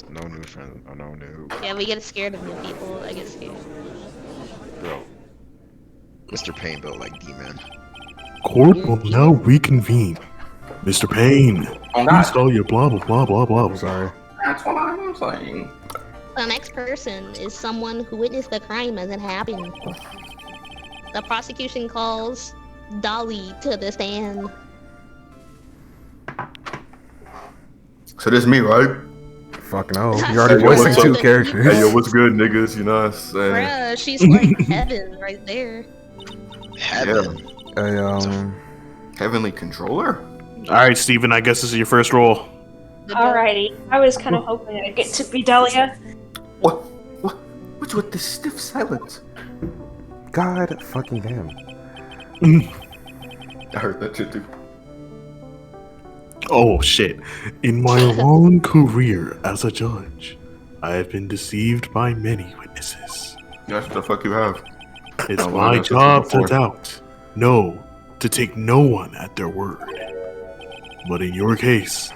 friends. No new friends. Oh, no new. Yeah, we get scared of new people. I get scared. Bro. Mr. Payne built like D-Man. Corporal now reconvene. Mr. Payne, Oh, please God. call your blah blah blah blah blah. I'm sorry. That's what I'm saying. The next person is someone who witnessed the crime as it happened. The prosecution calls Dolly to the stand. So this is me, right? Fuck no. That's You already so voiced like random. two characters. Hey, yo, what's good, niggas? You know what I'm saying? Bruh, she's like heaven right there. Heaven. Heavenly controller? Alright, Steven, I guess this is your first roll. Alrighty, I was kind of hoping I'd get to be Dahlia. What? What's with this stiff silence? God fucking damn. I heard that shit too. Oh shit. In my long career as a judge, I have been deceived by many witnesses. That's what the fuck you have. It's Oh, well, my that's job what to before. doubt. No, to take no one at their word. But in your case,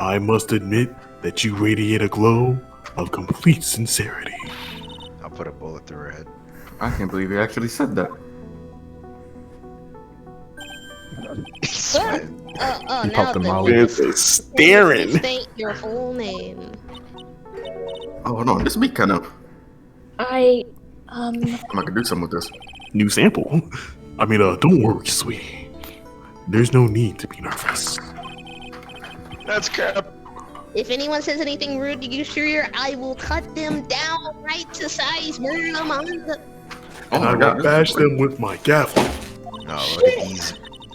I must admit that you radiate a glow of complete sincerity. I'll put a bullet through her head. I can't believe you actually said that. Sweat. He Now popped the then, molly. It's staring. state your full name. Oh, hold on. This be kind of. I could do something with this. New sample. I mean, don't worry, sweetie. There's no need to be nervous. That's crap. If anyone says anything rude to you, sure, I will cut them down right to size, murder them on the... Oh And I my will god. bash them with my gavel. No, look at these.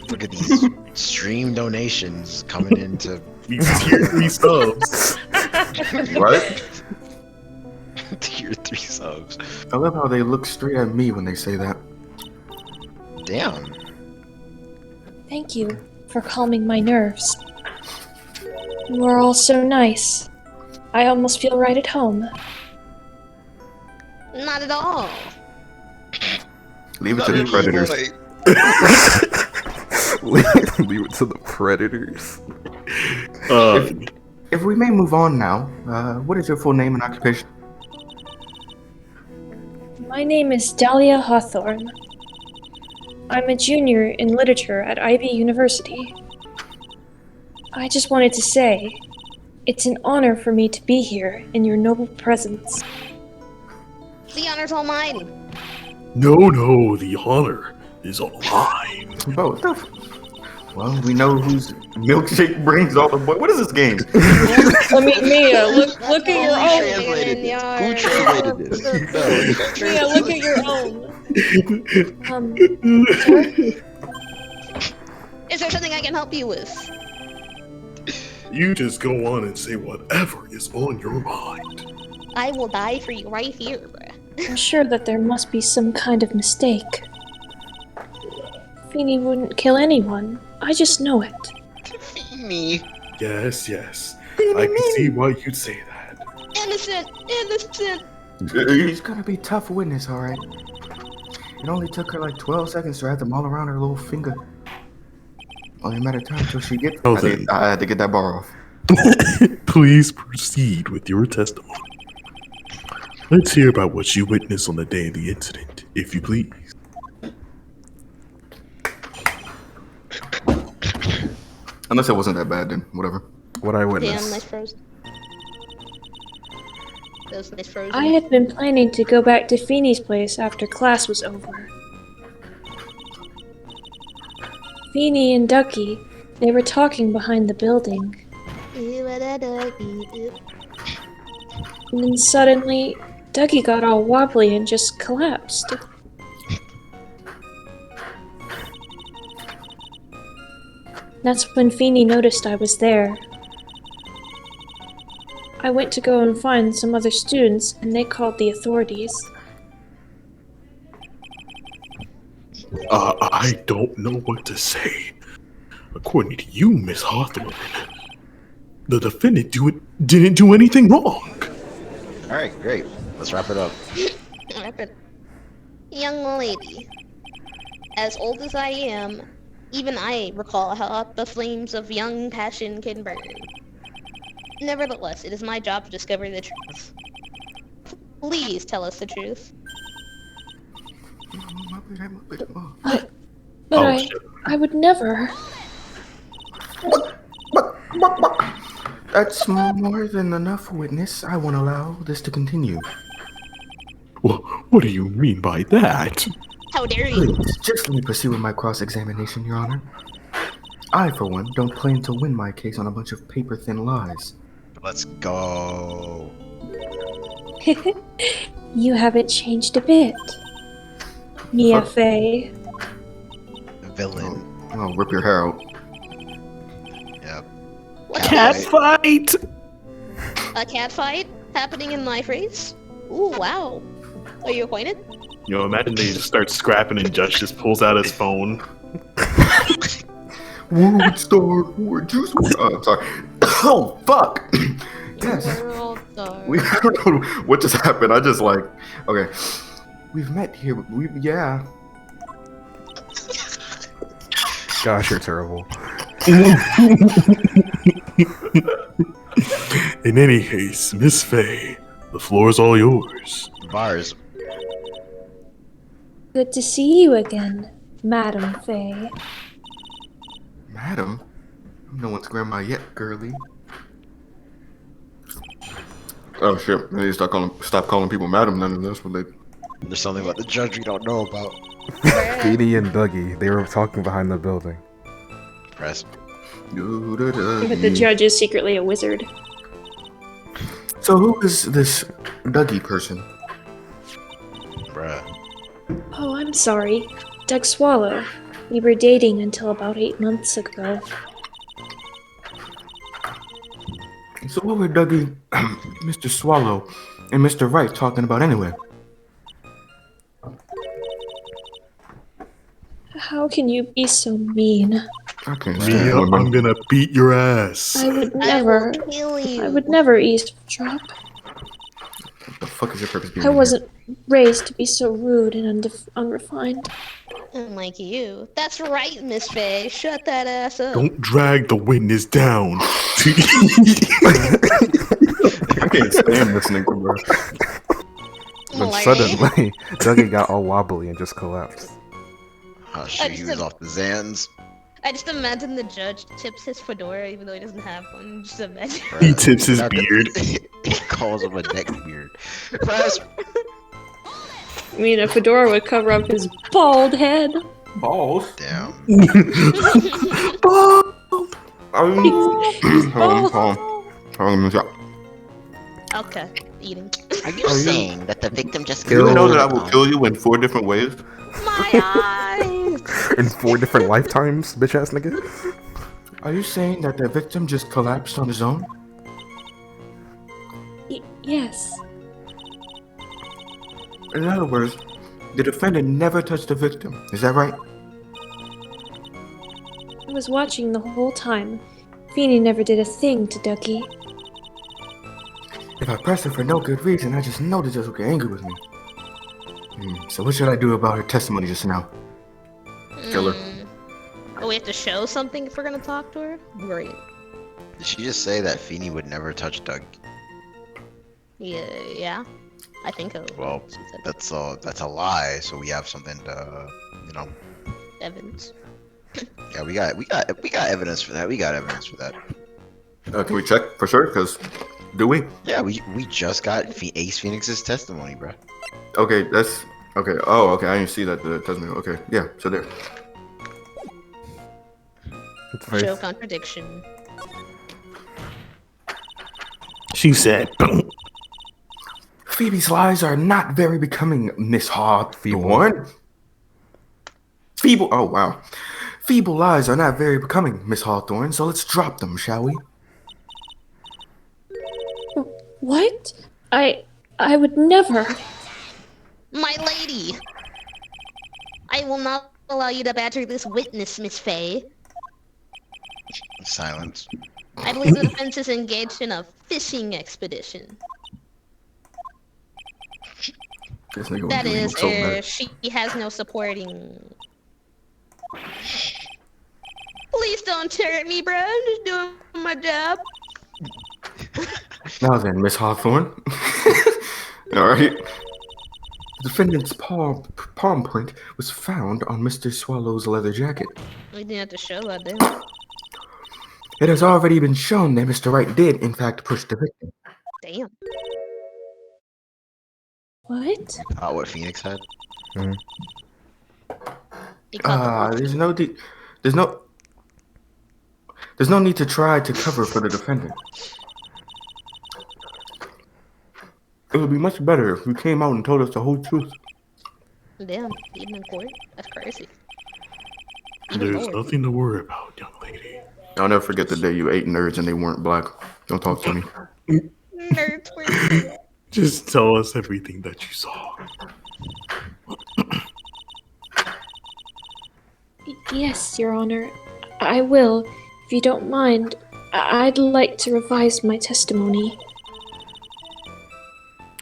Look at these stream donations coming into These tier 3 subs. Right? tier 3 subs. I love how they look straight at me when they say that. Damn. thank you for calming my nerves. You are all so nice. I almost feel right at home. Not at all. Leave it to the predators. Leave it to the predators. If we may move on now, what is your full name and occupation? My name is Dahlia Hawthorne. I'm a junior in literature at Ivy University. I just wanted to say, it's an honor for me to be here in your noble presence. The honor's all mine. No, the honor is all mine. Both. Well, we know whose milkshake brings all the boy. What is this game? I mean, Mia, look at your own. Translated this? Who translated this? No. Mia, look at your own. Sir? Is there something I can help you with? You just go on and say whatever is on your mind. I will die for you right here, bruh. I'm sure that there must be some kind of mistake. Feeny wouldn't kill anyone. I just know it. Me. Yes. I can see why you'd say that. Innocent! He's gonna be a tough witness, alright. It only took her like 12 seconds to wrap them all around her little finger. Only a matter of time until she gets. Oh, I had to get that bar off. Please proceed with your testimony. Let's hear about what you witnessed on the day of the incident, if you please. Unless it wasn't that bad, then whatever. What I Damn, witnessed. nice frozen. That was nice frozen. I had been planning to go back to Feeny's place after class was over. Feeny and Ducky, they were talking behind the building. And then suddenly, Ducky got all wobbly and just collapsed. That's when Feeny noticed I was there. I went to go and find some other students, and they called the authorities. I don't know what to say. According to you, Miss Hawthorne, the defendant didn't do anything wrong. Alright, great. Let's wrap it up. Young lady, as old as I am, even I recall how hot the flames of young passion can burn. Nevertheless, it is my job to discover the truth. Please tell us the truth. But Oh, shit. I would never. That's more than enough, witness. I won't allow this to continue. What do you mean by that? How dare you? Please, just let me proceed with my cross-examination, Your Honor. I, for one, don't claim to win my case on a bunch of paper-thin lies. Let's go. You haven't changed a bit. Mia Fey. Villain. I'll rip your hair out. Yep. What's Cat this? fight! A cat fight happening in my phrase? Ooh, wow. Are you acquainted? You know, imagine they just start scrapping and Judge just pulls out his phone. Wood Star Ward Juice. Oh, I'm sorry. Oh, fuck. Yes. World star. I don't know what just happened. I just like, okay. We've met here. Yeah. Gosh, you're terrible. In any case, Miss Fey, the floor's all yours. Bars. Good to see you again, Madam Fey. Madam? I'm no one's grandma yet, girly. Oh shit, I need to stop calling people madam then, and that's what they... There's something about the judge we don't know about. Feedy and Dougie, they were talking behind the building. Press. But the judge is secretly a wizard. So who is this Dougie person? Bruh. Oh, I'm sorry. Doug Swallow. We were dating until about 8 months ago. So what were Dougie, Mr. Swallow, and Mr. Wright talking about anyway? How can you be so mean? I can't Mia, stand I'm women. gonna beat your ass. I would I never. will kill you. I would never eavesdrop. What the fuck is your purpose being I here? wasn't raised to be so rude and unrefined. Unlike you. That's right, Miss Fey. Shut that ass up. Don't drag the witness down. I can't stand listening to her. Then Like- suddenly, Dougie got all wobbly and just collapsed. Oh shit, he was off the Zans. I just imagine the judge tips his fedora even though he doesn't have one. Just imagine. He tips his Now, beard. He calls him a neck beard. Press. I mean, a fedora would cover up his bald head. Balls? Damn. Hold on. Okay, eating. Are you saying that the victim just Do you know that I killed- will Kill you in 4 different ways? My eyes! In 4 different lifetimes, bitch ass nigga. Are you saying that the victim just collapsed on his own? Yes. In other words, the defendant never touched the victim. Is that right? I was watching the whole time. Feeny never did a thing to Ducky. If I press her for no good reason, I just know the judge will get angry with me. So what should I do about her testimony just now? Kill her. Oh, we have to show something if we're gonna talk to her? Great. Did she just say that Feeny would never touch Doug? Yeah. I think so. Well, She said that's a lie. So we have something to, you know. Evans. Yeah, we got evidence for that. We got evidence for that. Can we check for sure? Because do we? Yeah, we just got Ace Phoenix's testimony, bro. Okay, that's okay. Oh, okay. I didn't see that the testimony. Okay, yeah. So there. It's very- Show contradiction. She said, Phoebe's lies are not very becoming, Miss Hawthorne. Feeble. Oh wow. Feeble lies are not very becoming, Miss Hawthorne. So let's drop them, shall we? What? I would never. My lady! I will not allow you to badger this witness, Miss Fey. Silence. I believe the defense is engaged in a fishing expedition. This nigga That was doing is, so bad. she has no supporting. Please don't tear at me, bro. I'm just doing my job. Now then, Miss Hawthorne. All right. The defendant's palm print was found on Mr. Swallow's leather jacket. We didn't have to show that, damn. It has already been shown that Mr. Wright did, in fact, push the victim. Damn. What? What Phoenix had? He caught the There's no need to try to cover for the defendant. It would be much better if you came out and told us the whole truth. Damn, even in court? That's crazy. Even There's more. nothing to worry about, young lady. I'll never forget the day you ate nerds and they weren't black. Don't talk to me. Nerds were Just tell us everything that you saw. Yes, Your Honor. I will. If you don't mind, I'd like to revise my testimony.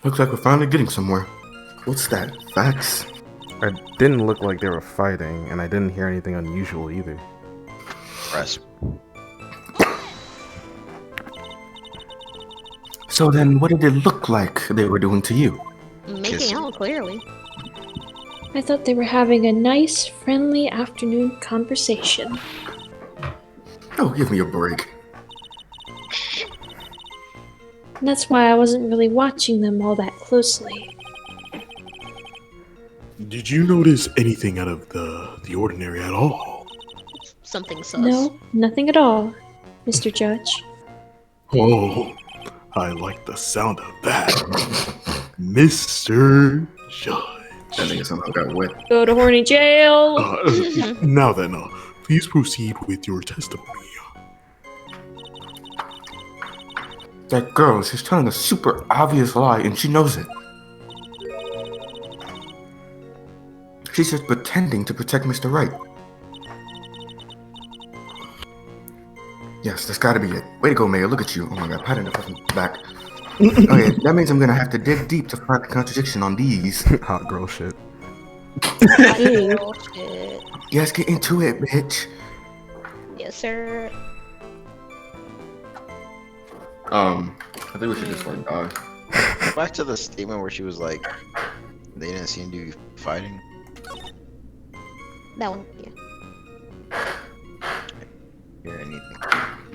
Looks like we're finally getting somewhere. What's that? Facts? It didn't look like they were fighting, and I didn't hear anything unusual either. Press. So then, what did it look like they were doing to you? making Kissing. out, clearly. I thought they were having a nice, friendly afternoon conversation. Oh, give me a break. And that's why I wasn't really watching them all that closely. Did you notice anything out of the ordinary at all? Something sus. No, nothing at all, Mr. Judge. Oh, I like the sound of that. Mr. Judge. That nigga somehow got wet. Go to horny jail! Now then, please proceed with your testimony. That girl, she's telling a super obvious lie and she knows it. She's just pretending to protect Mr. Wright. Yes, that's gotta be it. Way to go, Mayor. Look at you. Oh my god, pat in the fucking back. Okay, that means I'm gonna have to dig deep to find the contradiction on these. Hot girl shit. Bullshit. Yes, get into it, bitch. Yes, sir. I think we should just like die. Back to the statement where she was like, they didn't seem to be fighting. That one, yeah. Hear anything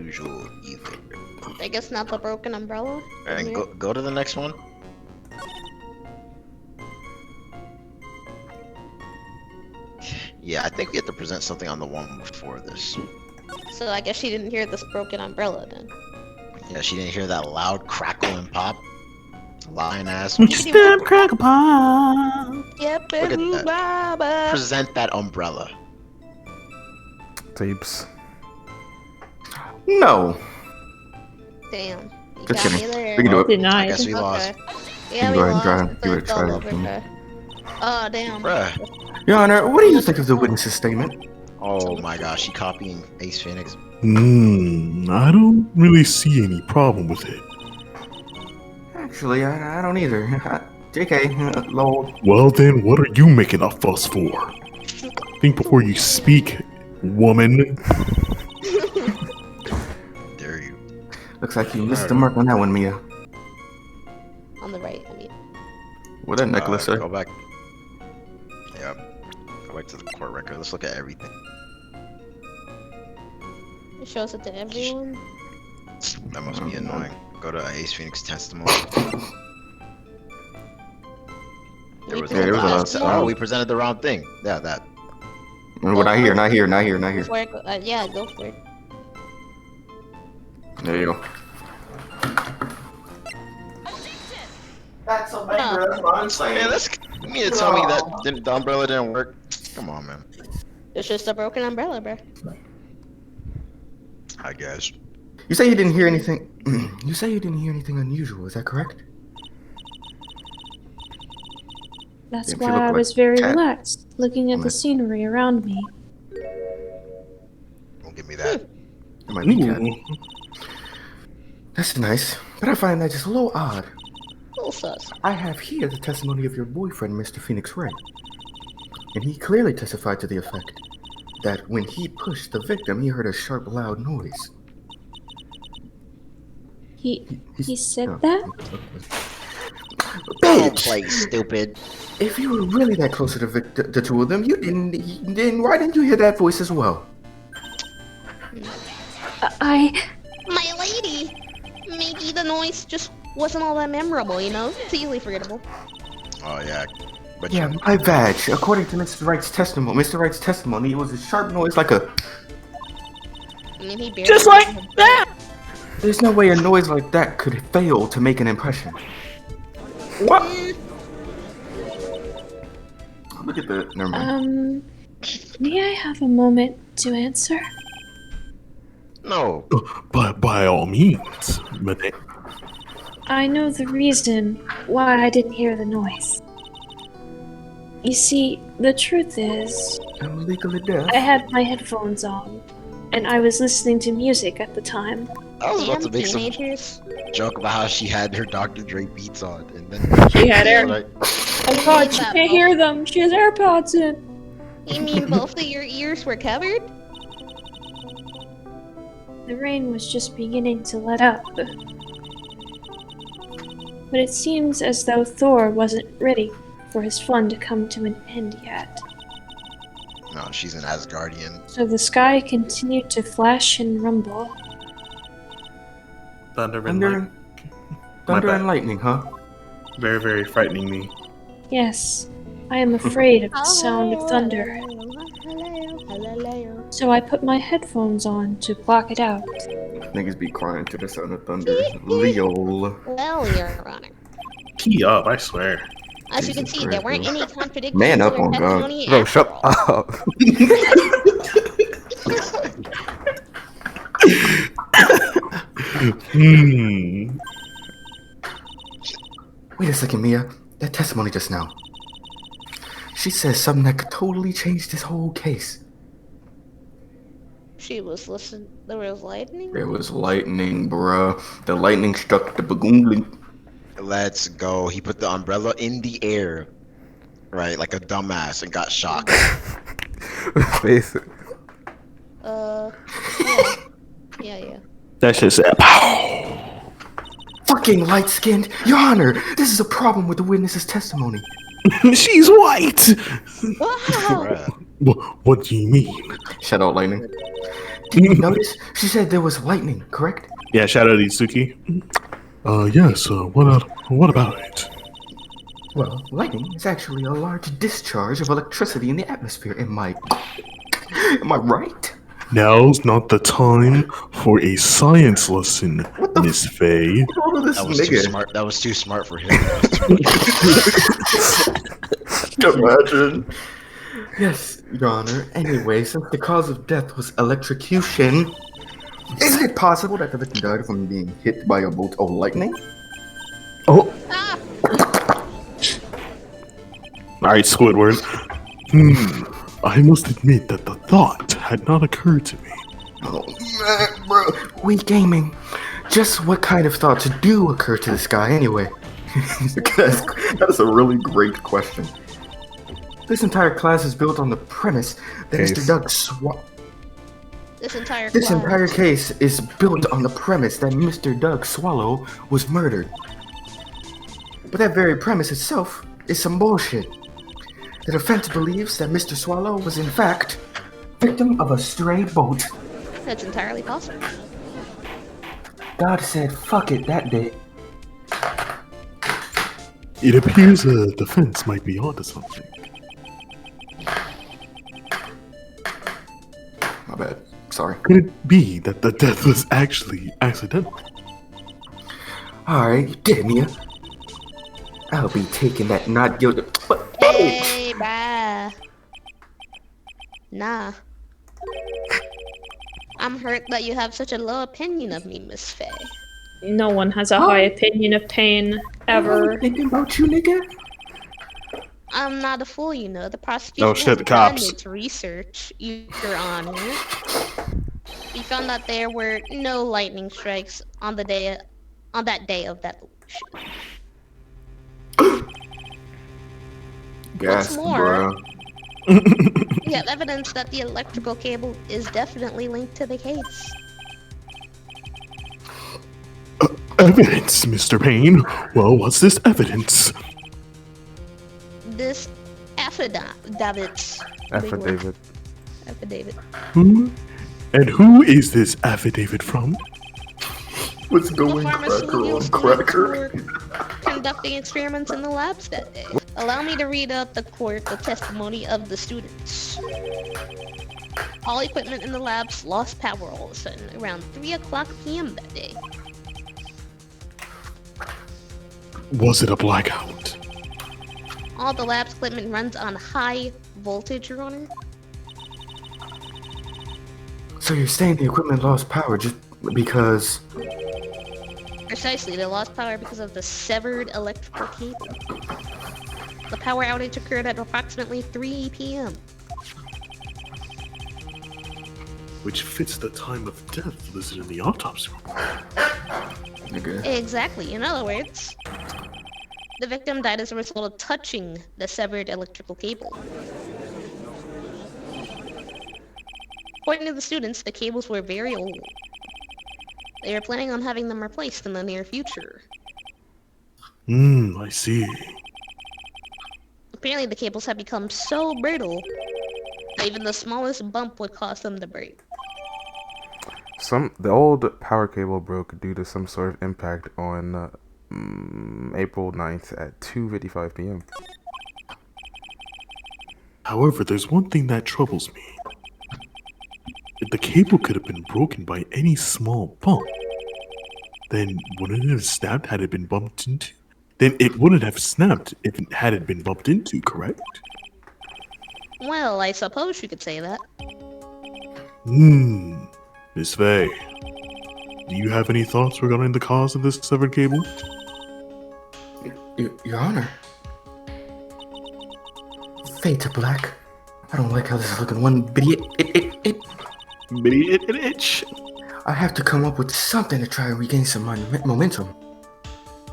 usual either. I guess not the broken umbrella. And go to the next one. Yeah, I think we have to present something on the one before this. So I guess she didn't hear this broken umbrella then. Yeah, she didn't hear that loud crackle and pop. Lying ass. Step, crackle pop. Yep, Look at that. Present that umbrella. Tapes. No. Damn. You Just got me kidding. there. We can do it. I Denied. guess we lost. Yeah, Go we ahead and try lost. it. Give it a It's try. all over there. Oh, damn. Bruh. Your Honor, what do you think of the witness's statement? Oh my gosh, she copying Ace Phoenix. I don't really see any problem with it. Actually, I don't either. JK, lol. Well then, what are you making a fuss for? Think before you speak, woman. Dare you. Looks like you missed the mark on that one, Mia. On the right, I mean. What that necklace, sir? Go back. Yep. Go back to the court record. Let's look at everything. It shows it to everyone. That must be annoying. Go to Ace Phoenix testimony. There was Yeah, there was a lot of- oh, we presented the wrong thing. Yeah, that. Well, not here. Before I go, yeah, go for it. There you go. That's a banger, that's what I'm saying. Man, you mean to tell me that the umbrella didn't work? Come on, man. It's just a broken umbrella, bro. I guess. You say you didn't hear anything. You say you didn't hear anything unusual. Is that correct? That's Yeah, she why looked I like was very cat. relaxed, looking at the Nice. scenery around me. Don't give me that. It might be cat. Ooh. That's nice, but I find that just a little odd. Little sus. I have here the testimony of your boyfriend, Mr. Phoenix Wright. And he clearly testified to the effect that when he pushed the victim, he heard a sharp, loud noise. He said that? Don't Bitch! play stupid. If you were really that close to the two of them, then why didn't you hear that voice as well? My lady! Maybe the noise just wasn't all that memorable, you know? It's easily forgettable. Oh yeah. But Yeah, my badge. According to Mr. Wright's testimony, it was a sharp noise like a. I mean, he barely Just like that! There's no way a noise like that could fail to make an impression. What? Look at that. Never mind. May I have a moment to answer? no. But by all means, Madame. I know the reason why I didn't hear the noise. You see, the truth is, I'm legally deaf. I had my headphones on, and I was listening to music at the time. I was about to Damn make some teenagers. joke about how she had her Dr. Dre beats on, and then She had air. like, Oh god, she can't hear them! She has AirPods in! You mean both of your ears were covered? The rain was just beginning to let up. But it seems as though Thor wasn't ready for his fun to come to an end yet. no, she's an Asgardian. So the sky continued to flash and rumble. Thunder Thunder My bad. and lightning, huh? Very, very frightening me. Yes, I am afraid of the sound of thunder. So I put my headphones on to block it out. Niggas be crying to the sound of thunder. Leo. Well, Your Honor. Key up, I swear. As you can see, there weren't any contradictions Man up in her on God. testimony Bro, after shut all. up. Wait a second, Mia. That testimony just now. She says something that could totally change this whole case. She was listening. There was lightning. There was lightning, bruh. The lightning struck the bagoon. Let's go. He put the umbrella in the air, right, like a dumbass, and got shocked. Face it. Yeah. That shit said, Fucking light-skinned. Your Honor, this is a problem with the witness's testimony. she's white! Wow! What do you mean? Shout out lightning. Did you notice? She said there was lightning, correct? Yeah, shout out Itsuki. Yes, what about it? Well, lightning is actually a large discharge of electricity in the atmosphere. Am I right? Now's not the time for a science lesson, Miss Faye. All of this That was too nigga. smart. That was too smart for him. Imagine. Yes, Your Honor. Anyway, since the cause of death was electrocution, isn't it possible that the victim died from being hit by a bolt of lightning? Oh, Ah! alright, Squidward. I must admit that the thought had not occurred to me. Oh man, bro. We gaming. Just what kind of thoughts do occur to this guy anyway? That is a really great question. This entire class is built on the premise that Case. Mr. Doug This entire case is built on the premise that Mr. Doug Swallow was murdered. But that very premise itself is some bullshit. The defense believes that Mr. Swallow was in fact victim of a stray bolt. That's entirely possible. God said fuck it that day. It appears the defense might be onto something. My bad. Sorry. Could it be that the death was actually accidental? Alright, you did it, Mia. I'll be taking that not guilty. But Hey, bruh. Nah. I'm hurt that you have such a low opinion of me, Miss Faye. No one has a high opinion of pain, ever. I'm thinking about you, nigga. I'm not a fool, you know. The prosecution shit, has the done cops. its research, Your Honor. We found that there were no lightning strikes on that day of that illusion. Gas, more? bruh. We have evidence that the electrical cable is definitely linked to the case. Evidence, Mr. Payne. Well, what's this evidence? This affidavit. Affidavit. Affidavit. Who? And who is this affidavit from? What's The going pharmaceutical cracker? students were conducting experiments in the labs that day. Allow me to read out the court the testimony of the students. All equipment in the labs lost power all of a sudden around 3 o'clock p.m. that day. Was it a blackout? All the lab's equipment runs on high voltage, Your Honor. So you're saying the equipment lost power just because... Precisely, they lost power because of the severed electrical cable. The power outage occurred at approximately 3 p.m. Which fits the time of death listed in the autopsy report. Nigga. Exactly, in other words, the victim died as a result of touching the severed electrical cable. According to the students, the cables were very old. They are planning on having them replaced in the near future. I see. Apparently the cables have become so brittle that even the smallest bump would cause them to break. The old power cable broke due to some sort of impact on April 9th at 2:55 p.m. However, there's one thing that troubles me. If the cable could have been broken by any small bump, then wouldn't it have snapped had it been bumped into? Then it wouldn't have snapped if it had it been bumped into, correct? Well, I suppose you could say that. Miss Faye, do you have any thoughts regarding the cause of this severed cable? Your Honor. Fade to black. I don't like how this is looking one bitty Itch. I have to come up with something to try and regain some momentum.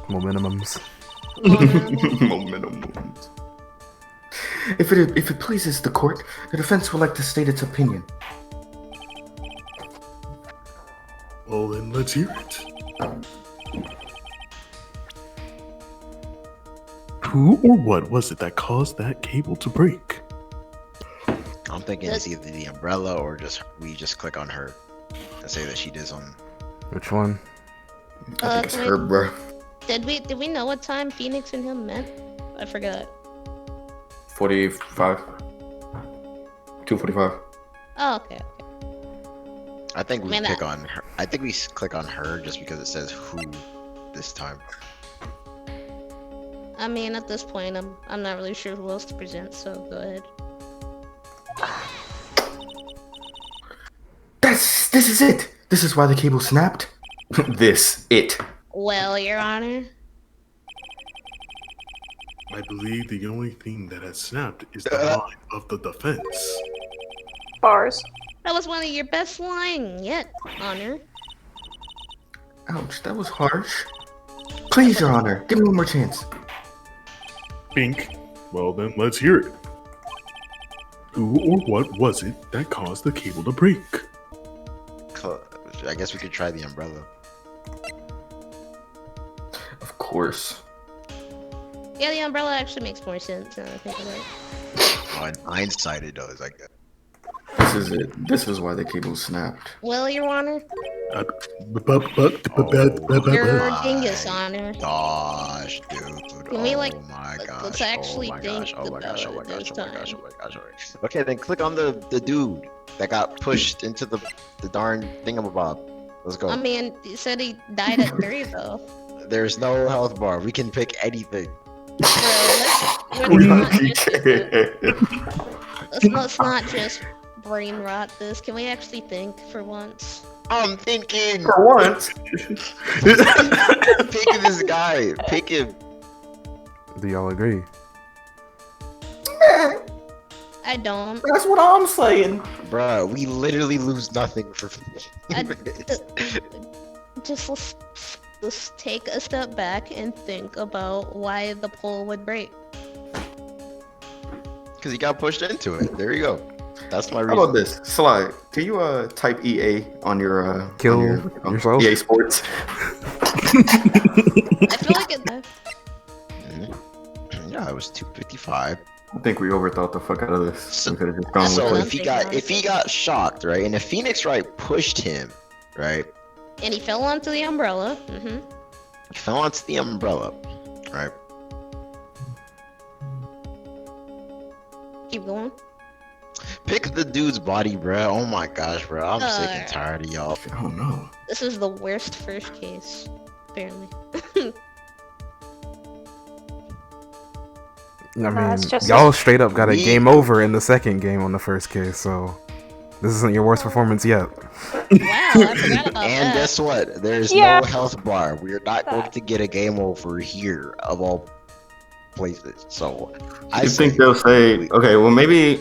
Momentumums. Momentum. If it pleases the court, the defense would like to state its opinion. Well, then let's hear it. Who or what was it that caused that cable to break? I'm thinking it's either the umbrella or we just click on her and say that she did something. Which one? I think it's her, bro. Did we know what time Phoenix and him met? I forgot. 45. 2:45. Oh, okay. I think we Man, click on her. I think we click on her just because it says who this time. I mean, at this point, I'm not really sure who else to present, so go ahead. This is it. This is why the cable snapped. It. Well, Your Honor. I believe the only thing that has snapped is the line of the defense. Bars. That was one of your best lines yet, Honor. Ouch, that was harsh. Please, Your Honor, give me one more chance. Pink. Well, then let's hear it. Who or what was it that caused the cable to break? I guess we could try the umbrella. Of course. Yeah, the umbrella actually makes more sense now that I think about it. Oh, in hindsight, it does. Like that. This is it. This is why the cable snapped. Well, Your Honor. Oh Your my dingus, Honor. Gosh, dude. Can we, like, oh my gosh. let's actually oh my think gosh. Oh my gosh. Oh my about gosh. this Oh my gosh. time. Oh my gosh. Okay, then click on the dude that got pushed into the darn thingamabob. Let's go. I mean, he said he died at 3, though. There's no health bar. We can pick anything. Let's not just brain rot this. Can we actually think for once? I'm thinking. For once. Pick this guy. Pick him. Do y'all agree? I don't. That's what I'm saying. Bruh, we literally lose nothing for Just let's take a step back and think about why the pole would break. Because he got pushed into it. There you go. That's my How reason. about this? Sly, can you type EA on your Kill on yourself? EA Sports? I feel like it. Yeah, it was 255. I think we overthought the fuck out of this. So- We could have just gone So with if he got shocked, right, and if Phoenix Wright pushed him, right, And he fell onto the umbrella. he fell onto the umbrella, right. Keep going. Pick the dude's body, bruh. Oh my gosh, bro. I'm sick and Uh, tired of y'all. I don't know. This is the worst first case, apparently. I mean, it's just- y'all straight up got a We- game over in the second game on the first case, so this isn't your worst performance yet. Wow, I forgot about And that. guess what? There's Yeah. no health bar. We're not going to get a game over here of all places. So I You think they'll say, okay, well maybe,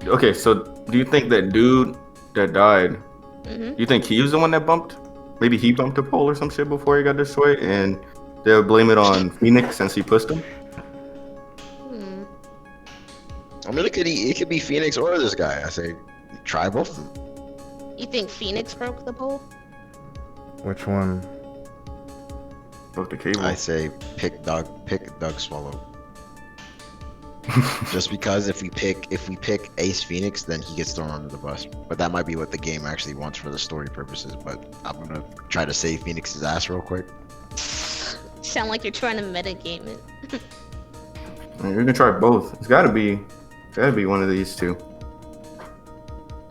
okay, so do you think that dude that died, Mhm. you think he was the one that bumped? Maybe he bumped a pole or some shit before he got destroyed, and they'll blame it on Phoenix since he pushed him? Hmm. I mean, it could be Phoenix or this guy. I say, try both of them. You think Phoenix broke the pole? Which one? Broke the cable. I say, pick Doug Swallow. Just because if we pick Ace Phoenix, then he gets thrown under the bus. But that might be what the game actually wants for the story purposes. But I'm gonna try to save Phoenix's ass real quick. Sound like you're trying to metagame it. I mean, we can try both. It's gotta be one of these two.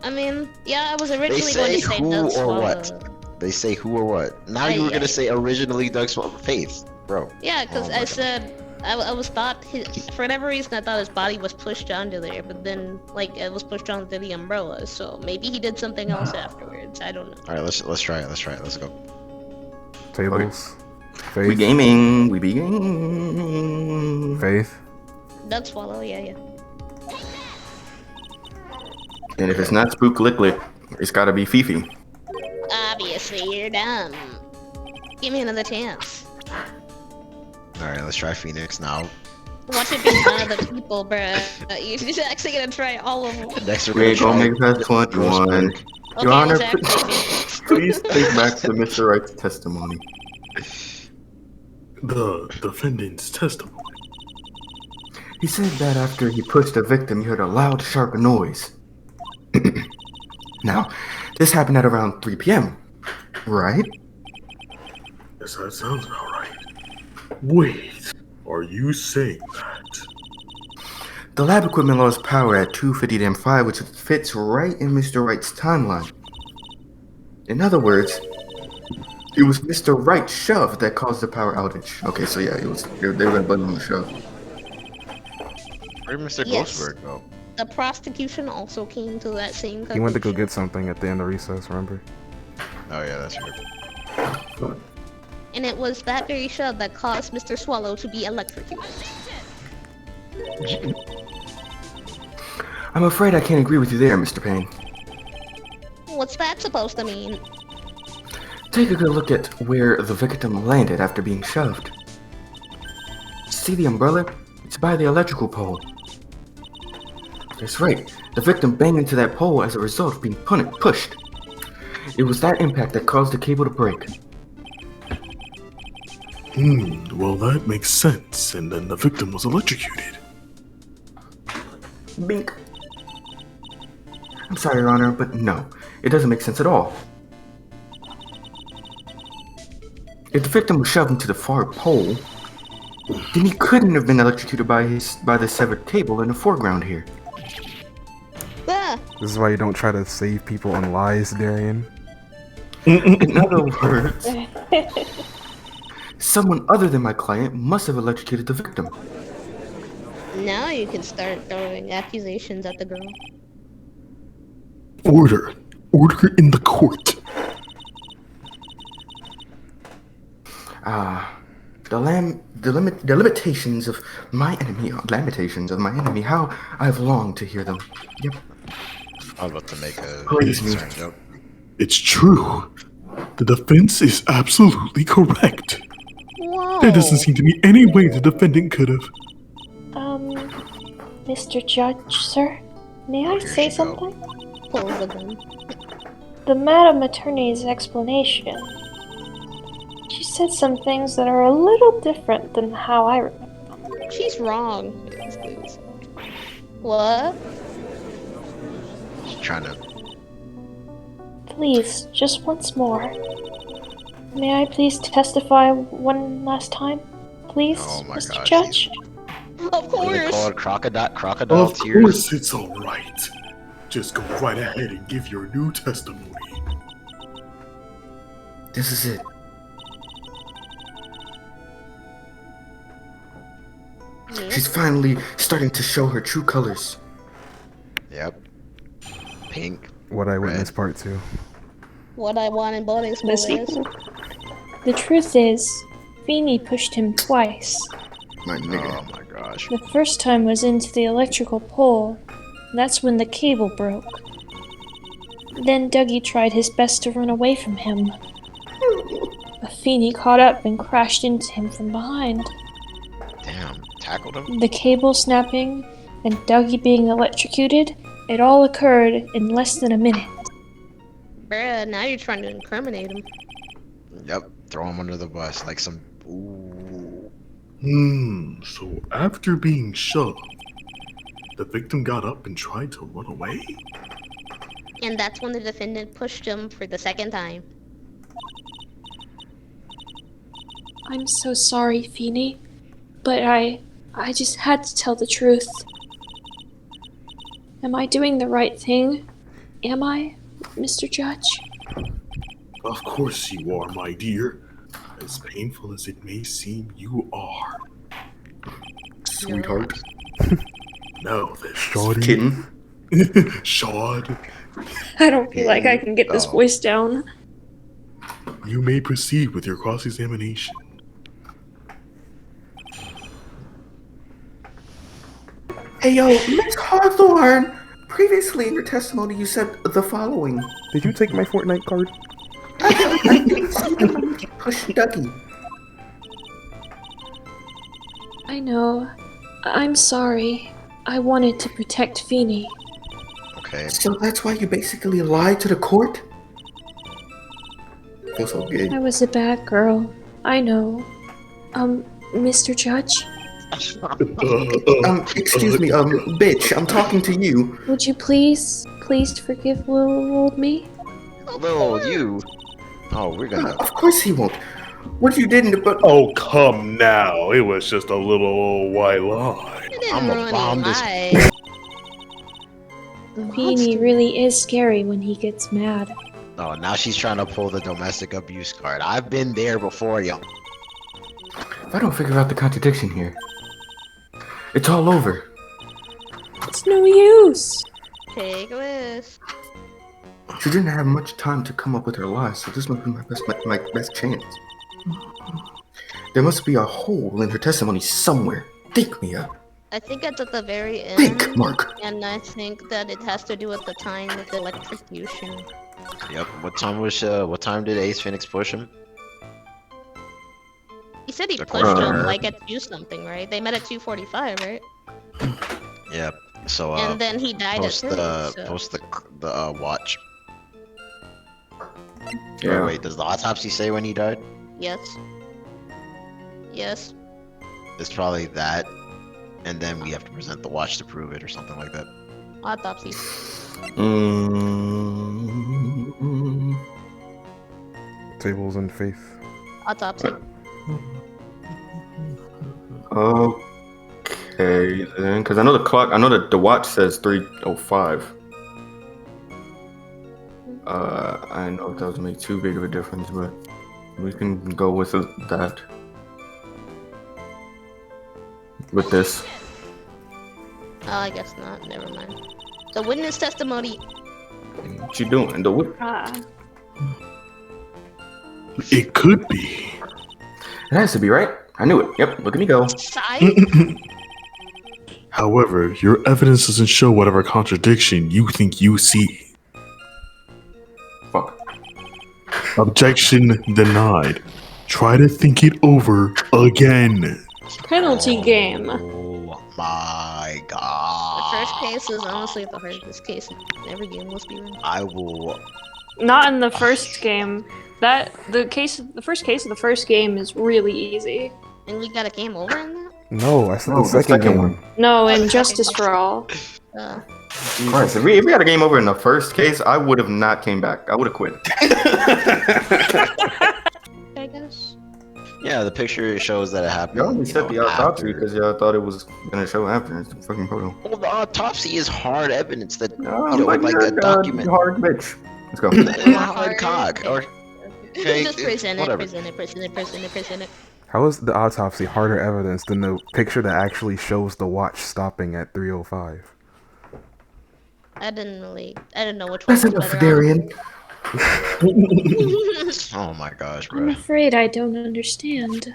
I mean, yeah, I was They originally going say to say who Doug or Swallow. what? They say who or what. Now you were gonna say originally Doug Swallow. Faith, bro. Yeah, because Oh my I God. said I was thought for whatever reason I thought his body was pushed onto there, but then like it was pushed onto the umbrella. So maybe he did something else afterwards. I don't know. All right, let's try it. Let's go. Tables? We Faith? gaming. We be gaming. Faith? Doug Swallow, yeah. And if it's not Spook Lick Lick, it's gotta be Fifi. Obviously, you're dumb. Give me another chance. All right, let's try Phoenix now. Watch it be one of the people, bruh. You're just actually gonna try all of them. Next, we're We ain't gonna try make it past 21. Roseburg. Okay, Your Honor, let's actually Phoenix. Please take back the Mr. Wright's testimony. The defendant's testimony. He said that after he pushed the victim, he heard a loud, sharp noise. Now, this happened at around 3 p.m., right? Yes, that sounds about right. Wait, are you saying that? The lab equipment lost power at 2:50 which fits right in Mr. Wright's timeline. In other words, it was Mr. Wright's shove that caused the power outage. Okay, so yeah, they were gonna blame him on the shove. Where did Mr. Yes. Ghostberg go? The prostitution also came to that same conclusion. He went to go get something at the end of recess, remember? Oh yeah, that's right. And it was that very shove that caused Mr. Swallow to be electrocuted. I'm afraid I can't agree with you there, Mr. Payne. What's that supposed to mean? Take a good look at where the victim landed after being shoved. See the umbrella? It's by the electrical pole. That's right. The victim banged into that pole as a result of being pushed. It was that impact that caused the cable to break. Well that makes sense, and then the victim was electrocuted. Bink. I'm sorry, Your Honor, but no. It doesn't make sense at all. If the victim was shoved into the far pole, then he couldn't have been electrocuted by the severed cable in the foreground here. Ah, This is why you don't try to save people on lies, Darian. In other words, someone other than my client must have electrocuted the victim. now you can start throwing accusations at the girl. Order in the court. The limitations of my enemy, how I've longed to hear them. Yep. I was about to make a Praise me. concern joke. It's true. The defense is absolutely correct. Whoa. There doesn't seem to be any way the defendant could have. Mr. Judge, sir, may I Here say she go. something? Pulls the gun. The Madam Attorney's explanation. She said some things that are a little different than how I remember. She's wrong. What? She's trying to. Please, just once more. May I please testify one last time? Please, Oh my Mr. gosh, Judge? Of What are they course. called? Crocodile Of tears? course it's alright. Just go right ahead and give your new testimony. This is it. Yeah. She's finally starting to show her true colors. Yep. Pink. What I witnessed Red. part 2. What I want in bonus The is sequel. The truth is, Feeny pushed him twice. My nigga. Oh my gosh. The first time was into the electrical pole. That's when the cable broke. Then Dougie tried his best to run away from him. But Feeny caught up and crashed into him from behind. Damn. Tackled him? The cable snapping and Dougie being electrocuted, it all occurred in less than a minute. Bruh, now you're trying to incriminate him. Yep. Throw him under the bus like some. Ooh. So after being shoved, the victim got up and tried to run away? And that's when the defendant pushed him for the second time. I'm so sorry, Feeny, but I just had to tell the truth. Am I doing the right thing? Am I, Mr. Judge? Of course you are, my dear. As painful as it may seem, you are. Sweetheart. Now then, Shawty. Kitten. Shawd, I don't feel like I can get this voice down. you may proceed with your cross-examination. Hey yo, Miss Hawthorne! Previously in your testimony you said the following. Did you take my Fortnite card? I didn't see them push Dougie. I know. I'm sorry. I wanted to protect Feeny. Okay. So that's why you basically lied to the court? Feels so gay. I was a bad girl. I know. Mr. Judge, Excuse me, bitch, I'm talking to you. would you please forgive little old me? Little you. Oh, we're gonna. Of course he won't. What you didn't, but Oh, come now. It was just a little old white lie. You didn't I'ma ruin bomb the this- lie. Feeny really is scary when he gets mad. Oh, now she's trying to pull the domestic abuse card. I've been there before, yo. if I don't figure out the contradiction here, it's all over. It's no use. Take this. She didn't have much time to come up with her lies, so this must be my best chance. There must be a hole in her testimony somewhere. Think, Mia. I think it's at the very end. Think, Mark. And I think that it has to do with the time of the electrocution. Yep. What time did Ace Phoenix push him? He said he The pushed him corner. like at 2 something, right? They met at 2:45, right? Yep. So And then he died post at 3. the post the watch. Yeah. Or wait, does the autopsy say when he died? Yes. Yes. It's probably that, and then we have to present the watch to prove it or something like that. Autopsy. Tables and faith. Autopsy. Okay then, because I know that the watch says 3:05. I know it doesn't make too big of a difference, but we can go with that. With this. Oh, I guess not. Never mind. The witness testimony. What you doing? The whip? It could be. It has to be, right? I knew it. Yep, look at me go. Side? However, your evidence doesn't show whatever contradiction you think you see. Fuck. Objection denied. Try to think it over again. Penalty game. Oh my The god. first case is honestly the hardest case in every game, let's be real. I will Not in the first game. The first case of the first game is really easy. And we got a game over in that? No, I said No, the second game. one. No, Oh, in the Justice second for All. Christ, if we had a game over in the first case, I would have not came back. I would have quit. I guess. Yeah, the picture shows that it happened. Y'all only set the autopsy after. because y'all thought it was gonna show after. It's a fucking photo. Well, the autopsy is hard evidence that But like you're a document. hard bitch. Let's go. Hard cock or okay, Just present it, whatever. present it. How is the autopsy harder evidence than the picture that actually shows the watch stopping at 3:05? I didn't know which one That's was enough, better. Darian. Oh my gosh, I'm bro. afraid I don't understand.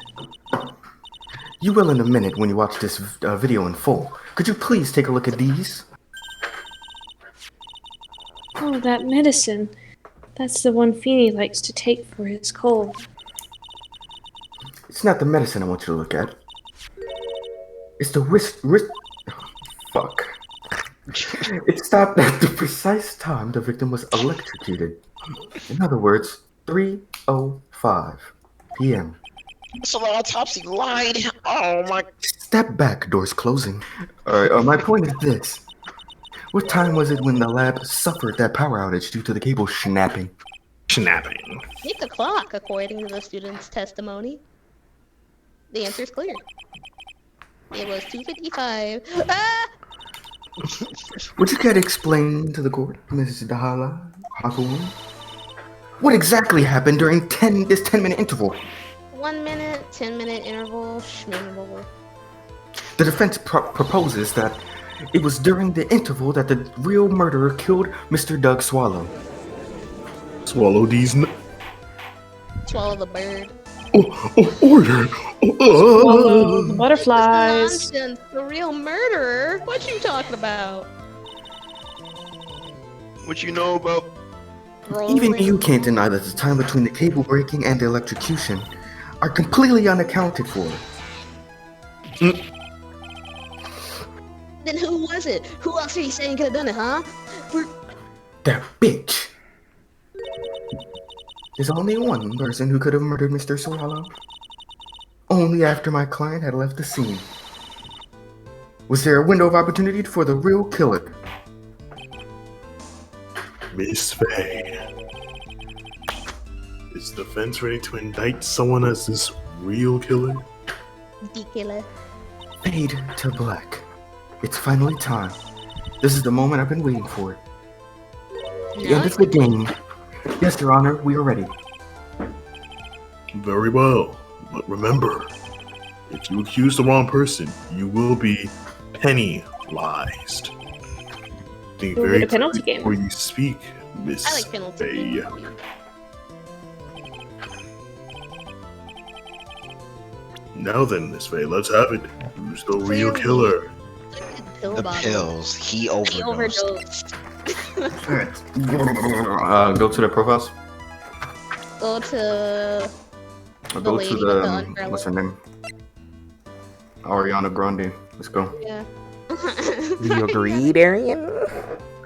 You will in a minute when you watch this video in full. Could you please take a look at these? Oh, that medicine. That's the one Feeny likes to take for his cold. It's not the medicine I want you to look at. It's the wrist. Fuck. It stopped at the precise time the victim was electrocuted. In other words, 3:05 p.m. So the autopsy lied. Oh my. Step back, doors closing. Alright, my point is this. What time was it when the lab suffered that power outage due to the cable snapping? Snapping. 8 o'clock, according to the student's testimony. The answer is clear. It was 2:55. Ah! Would you care to explain to the court, Mrs. Dahala Hawthorne? What exactly happened during this 10-minute interval? 1 minute, 10-minute interval, schminable. The defense proposes that it was during the interval that the real murderer killed Mr. Doug Swallow. Swallow these. Swallow the bird. Order. Swallow the butterflies. Nonsense. The real murderer? What you talking about? What you know about? Even you can't deny that the time between the cable breaking and the electrocution are completely unaccounted for. Then who was it? Who else are you saying could have done it, huh? That bitch! There's only one person who could have murdered Mr. Swallow. Only after my client had left the scene. Was there a window of opportunity for the real killer? Miss Faye. Is the defense ready to indict someone as this real killer? The killer. Fade to black. It's finally time. This is the moment I've been waiting for. The end of the game. Yes, Your Honor, we are ready. Very well. But remember, if you accuse the wrong person, you will be penalized. Think You'll very get a penalty clearly game. before you speak, Miss I like penalty Faye. games. Now then, Miss Faye, let's have it. Who's the real Clearly. killer? Pill The bottle. pills. He He overdosed. overdosed. Go to the profiles. Go to Or The go lady to with the the umbrella. what's her name? Ariana Grande. Let's go. yeah. Do you agree, Darian?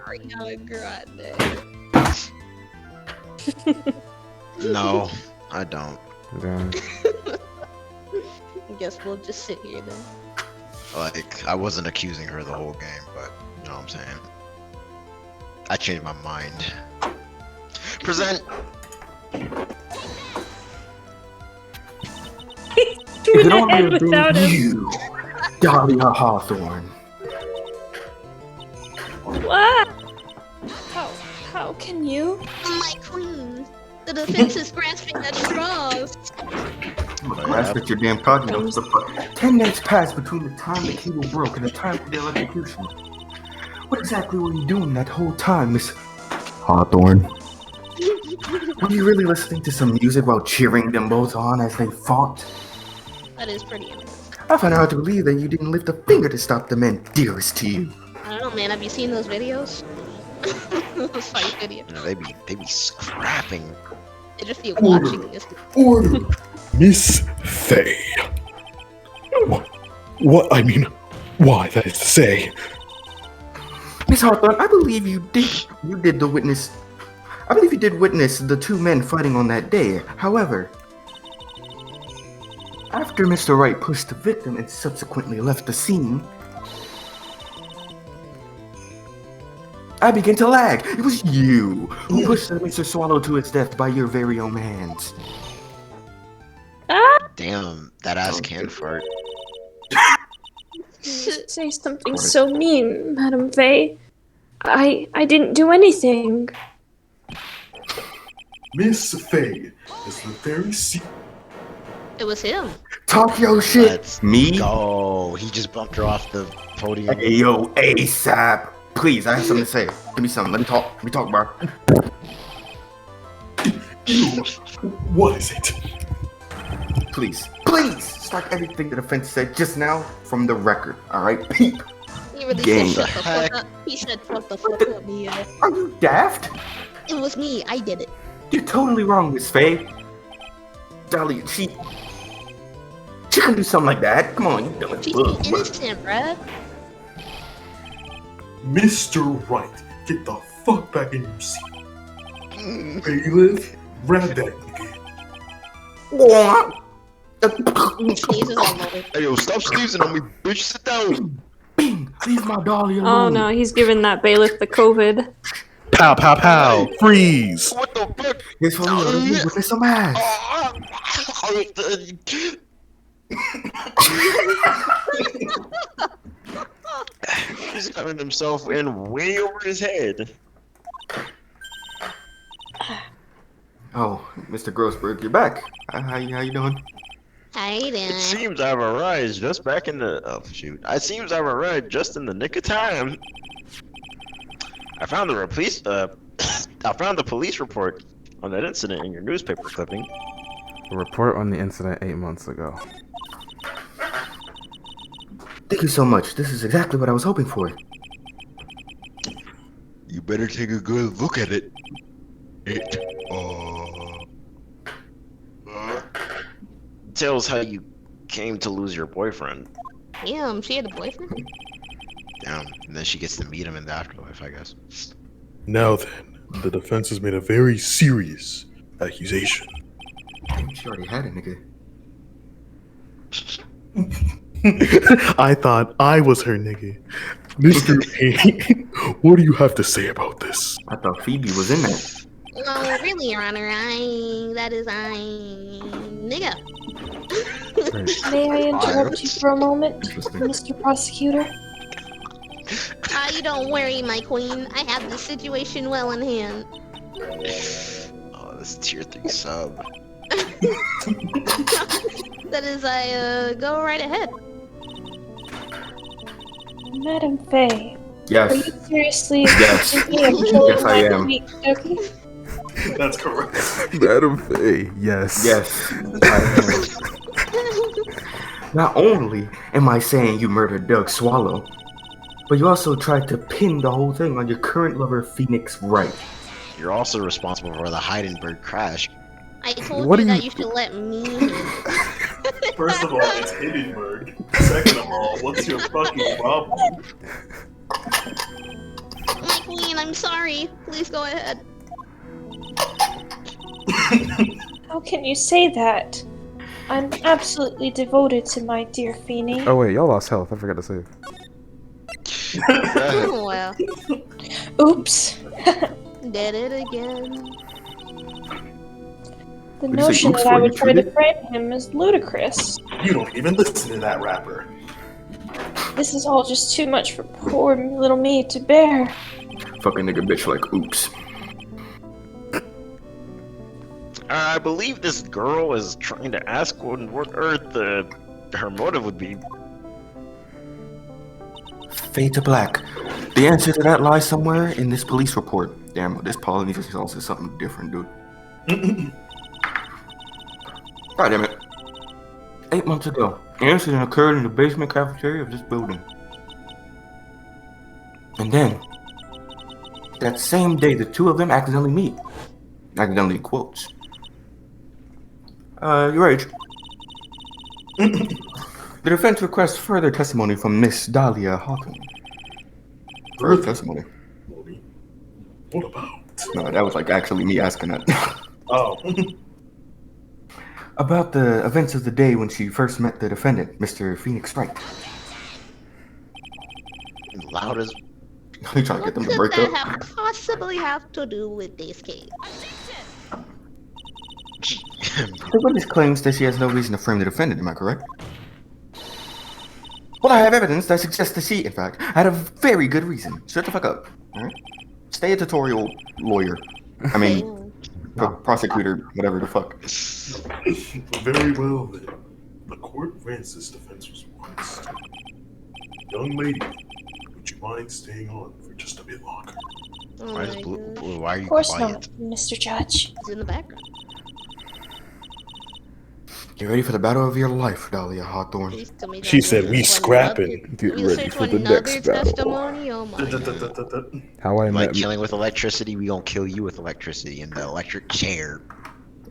Ariana Grande. No, I don't. Yeah. I guess we'll just sit here then. Like, I wasn't accusing her the whole game, but you know what I'm saying. I changed my mind. Present. Through If it the only head had been without him. you, Dahlia Hawthorne. What? How can you? My queen. The defense is grasping at straws. Grasp at your damn cognos. 10 minutes passed between the time the cable broke and the time of the electrocution. What exactly were you doing that whole time, Miss Hawthorne? Were you really listening to some music while cheering them both on as they fought? That is pretty interesting. I find it hard to believe that you didn't lift a finger to stop the men dearest to you. I don't know, man. Have you seen those videos? Those fight videos. You know, they be scrapping. They just be watching this. Order, Miss Faye. What? I mean, why? That is to say, Miss Hawthorne, I believe you did the witness. I believe you did witness the two men fighting on that day. However, after Mr. Wright pushed the victim and subsequently left the scene, I began to lag. It was you who pushed Mr. Swallow to his death by your very own hands. Damn, that ass can fart. Say something so mean, Madam Faye. I didn't do anything. Miss Faye is the very It was him. Talk your shit. Let's Me? go. He just bumped her off the podium. Hey, yo, ASAP. Please, I have something to say. Give me something. Let me talk, bro. What is it? Please, strike everything the defense said just now from the record. All right, peep. He really Gang. said shut the fuck up. He said shut the fuck up, yeah. Are you daft? It was me. I did it. You're totally wrong, Miss Faye. Dolly, she can do something like that. Come on, you know it. She's Look, innocent, bruh. Mr. Wright, get the fuck back in your seat. Bailiff, grab that nigga. He sneezes all over. Hey, yo, stop sneezing on me, bitch. Sit down. Bing, leave my dolly Oh alone. no, he's giving that bailiff the COVID. Pow, pow, pow. Freeze. What the fuck? Here's for you, with some ass. He's cutting himself in way over his head. Oh, Mr. Grossberg, you're back. How you doing? Hi there. It seems I've arrived just back in the. Oh shoot! It seems I've arrived just in the nick of time. I found the police. I found the police report on that incident in your newspaper clipping. A report on the incident 8 months ago. Thank you so much. This is exactly what I was hoping for. You better take a good look at it. Tells how you came to lose your boyfriend. Damn, she had a boyfriend? Damn, and then she gets to meet him in the afterlife, I guess. Now then, the defense has made a very serious accusation. She already had a nigga. I thought I was her nigga. Mr. Payne, what do you have to say about this? I thought Phoebe was in that. No, really, Your Honor, that is nigga. May I interrupt you for a moment, Mr. Prosecutor? You don't worry, my queen. I have the situation well in hand. Oh, this tier 3 sub. That is, go right ahead. Madam Faye, are Yes. you seriously Yes. thinking of killing Yes, I my am. sweet Ducky? That's correct. Madam Faye, yes. Yes. I am. Not only am I saying you murdered Doug Swallow, but you also tried to pin the whole thing on your current lover, Phoenix Wright. You're also responsible for the Heidenberg crash. I told What you do that you- you should let me. First of all, it's Hindenburg. Second of all, what's your fucking problem? My queen, I'm sorry. Please go ahead. How can you say that? I'm absolutely devoted to my dear Feeny. Oh wait, y'all lost health. I forgot to save. Oh, well. Oops. Did it again. The Would you say notion oops that I for would you try to treated? frame him is ludicrous. You don't even listen to that rapper. This is all just too much for poor little me to bear. Fucking nigga bitch like oops. I believe this girl is trying to ask what Earth her motive would be. Fade to black. The answer to that lies somewhere in this police report. Damn, this Polynesian is also something different, dude. God damn it. 8 months ago, an incident occurred in the basement cafeteria of this building. And then, that same day, the two of them accidentally meet. Accidentally in quotes. Your age. The defense requests further testimony from Miss Dahlia Hawthorne. Further testimony. What about? No, that was like actually me asking that. Oh. About the events of the day when she first met the defendant, Mr. Phoenix Wright. Loud as. You trying to What get them to could break that up? have possibly have to do with this case? The witness claims that she has no reason to frame the defendant, am I correct? Well, I have evidence that suggests that she, in fact, had a very good reason. Shut the fuck up, alright? Stay a tutorial lawyer. I mean, prosecutor, whatever the fuck. Very well then. The court grants this defense was once. Young lady, would you mind staying on for just a bit longer? Oh Why is my Blue? gosh. Blue, why are you Of course quiet? not, Mr. Judge. He's in the background. Get ready for the battle of your life, Dahlia Hawthorne. Please tell me She that said, was "We one scrapping. other- Get we ready search for the another next battle." testimony. Oh my god. How I You like met killing with electricity? We gonna kill you with electricity in the electric chair.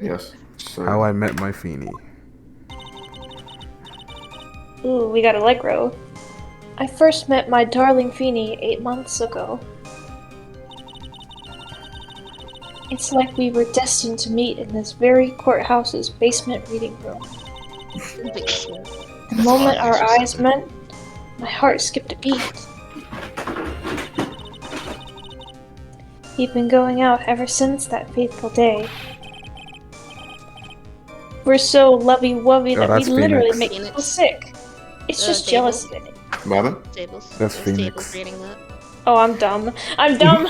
Yes. So, how I met my Feeny. Ooh, we got Allegro. I first met my darling Feeny 8 months ago. It's like we were destined to meet in this very courthouse's basement reading room. Basement. The That's moment oddly our eyes specific. met, my heart skipped a beat. We've been going out ever since that fateful day. We're so lovey-wovey Oh, that we that's literally Phoenix. make people sick. It's just Table? jealousy. Robin? Tables. That's Is Phoenix. Tables reading that? Oh, I'm dumb. I'm dumb!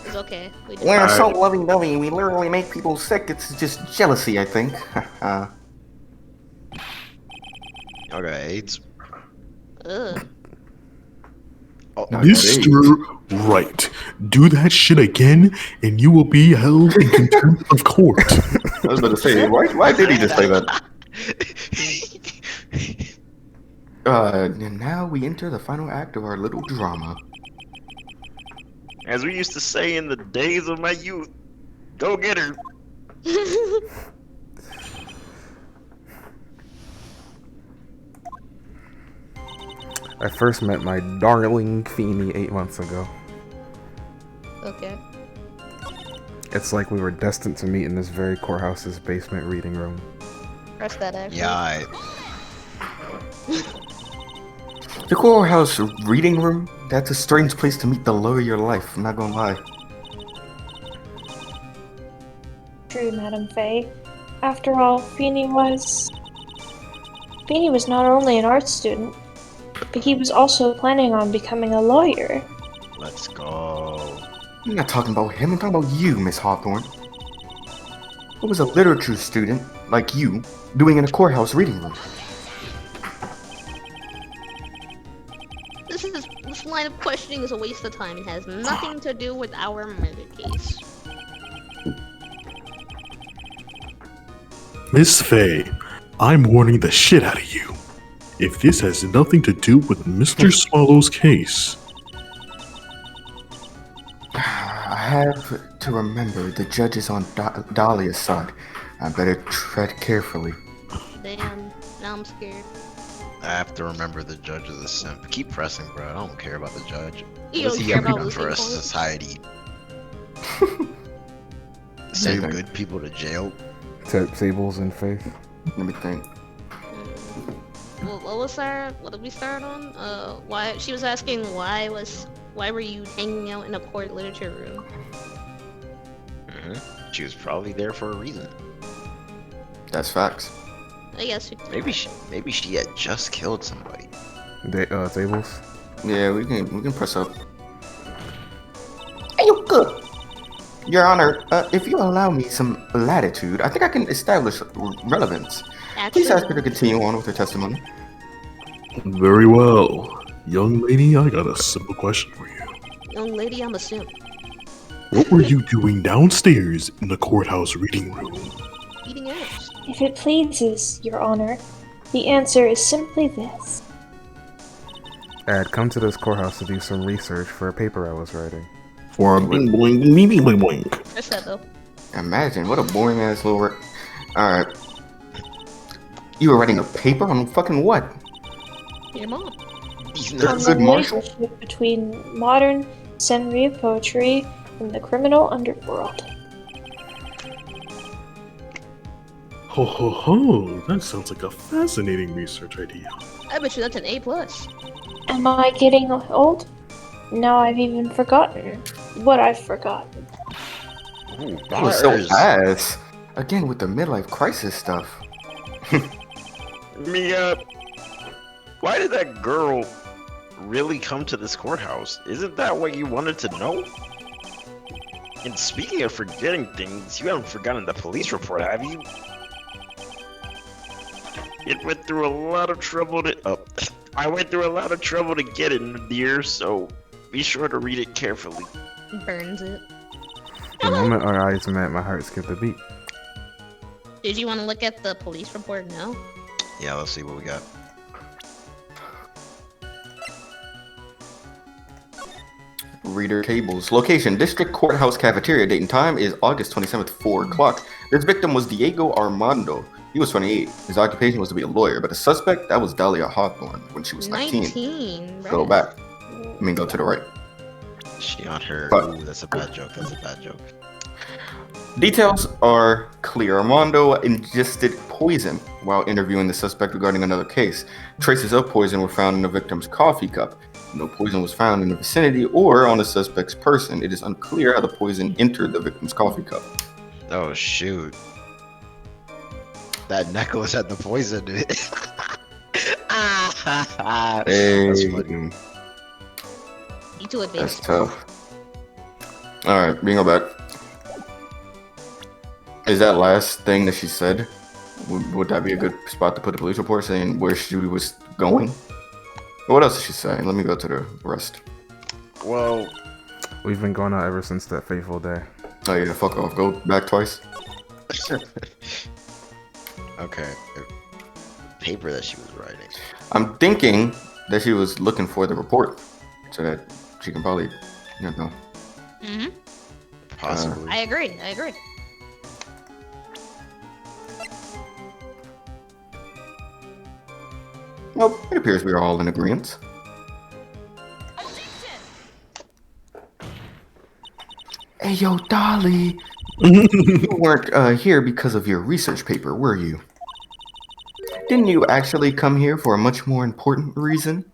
It's okay. We did We're Alright. so lovey-dovey, we literally make people sick. It's just jealousy, I think. Okay, AIDS. Ugh. Oh, No, Mr. Wright, do that shit again, and you will be held in contempt of court. I was about to say, why did he just say that? And now we enter the final act of our little drama. As we used to say in the days of my youth, go get her. I first met my darling Feeny 8 months ago. Okay. It's like we were destined to meet in this very courthouse's basement reading room. Press that actually. Yeah, The courthouse reading room? That's a strange place to meet the love of your life, I'm not gonna lie. True, Madam Faye. After all, Feeny was not only an art student, but he was also planning on becoming a lawyer. let's go. I'm not talking about him, I'm talking about you, Miss Hawthorne. What was a literature student, like you, doing in a courthouse reading room? This line of questioning is a waste of time. It has nothing to do with our murder case. Miss Faye, I'm warning the shit out of you. If this has nothing to do with Mr. Swallow's case, I have to remember the judge is on Dahlia's side. I better tread carefully. Damn. Now I'm scared. I have to remember the judge is a simp. Keep pressing, bro. I don't care about the judge. You What's don't he care ever about done for losing us points? society? Send Nothing. good people to jail. Tables and Faith. Let me think. Well, what did we start on? Why she was asking why were you hanging out in a court literature room? She was probably there for a reason. That's facts. I guess Maybe she had just killed somebody. Tables. Yeah, we can press up. Hey, you good? Your Honor, if you allow me some latitude, I think I can establish relevance. Please ask her to continue on with her testimony. very well. Young lady, I got a simple question for you. Young lady, I'm a simp. What were you doing downstairs in the courthouse reading room? Eating ass. If it pleases, Your Honor, the answer is simply this. I had come to this courthouse to do some research for a paper I was writing. For a bing boing bing bing boing boing. Press that though. Imagine, what a boring ass little work. Alright. You were writing a paper on fucking what? Your mom. On Good the Marshall? relationship between modern senri poetry from the criminal underworld. Ho ho ho! That sounds like a fascinating research idea. I bet you that's an A+. Am I getting old? Now I've even forgotten what I've forgotten. Ooh, That was so bars. fast. Again with the midlife crisis stuff. Mia, why did that girl really come to this courthouse? Isn't that what you wanted to know? And speaking of forgetting things, you haven't forgotten the police report, have you? It went through a lot of trouble to. I went through a lot of trouble to get it, dear. So be sure to read it carefully. Burns it. The moment our eyes met, my heart skipped a beat. Did you want to look at the police report now? Yeah, let's see what we got. Reader cables. Location: District Courthouse Cafeteria. Date and time is August 27th, 4 o'clock. This victim was Diego Armando. He was 28. His occupation was to be a lawyer, but the suspect, that was Dahlia Hawthorne when she was 19. 19. Go right. back. I mean, go to the right. She on her. But- Ooh, that's a bad joke. That's a bad joke. Details are clear. Armando ingested poison while interviewing the suspect regarding another case. Traces of poison were found in the victim's coffee cup. No poison was found in the vicinity or on the suspect's person. It is unclear how the poison entered the victim's coffee cup. Oh shoot. That necklace had the poison in it. That's Hey, funny. You too that's advanced. tough. Alright, we can go back. Is that last thing that she said? Would that be a good spot to put the police report saying where she was going? What else did she say? Let me go to the rest. Well, We've been going out ever since that fateful day. Oh yeah, fuck off. Go back twice. okay. Paper that she was writing. I'm thinking that she was looking for the report so that she can probably, you know. Mm-hmm. Possibly. I agree. I agree. Well, it appears we are all in agreement. Hey, yo, Dolly. You weren't here because of your research paper, were you? Didn't you actually come here for a much more important reason?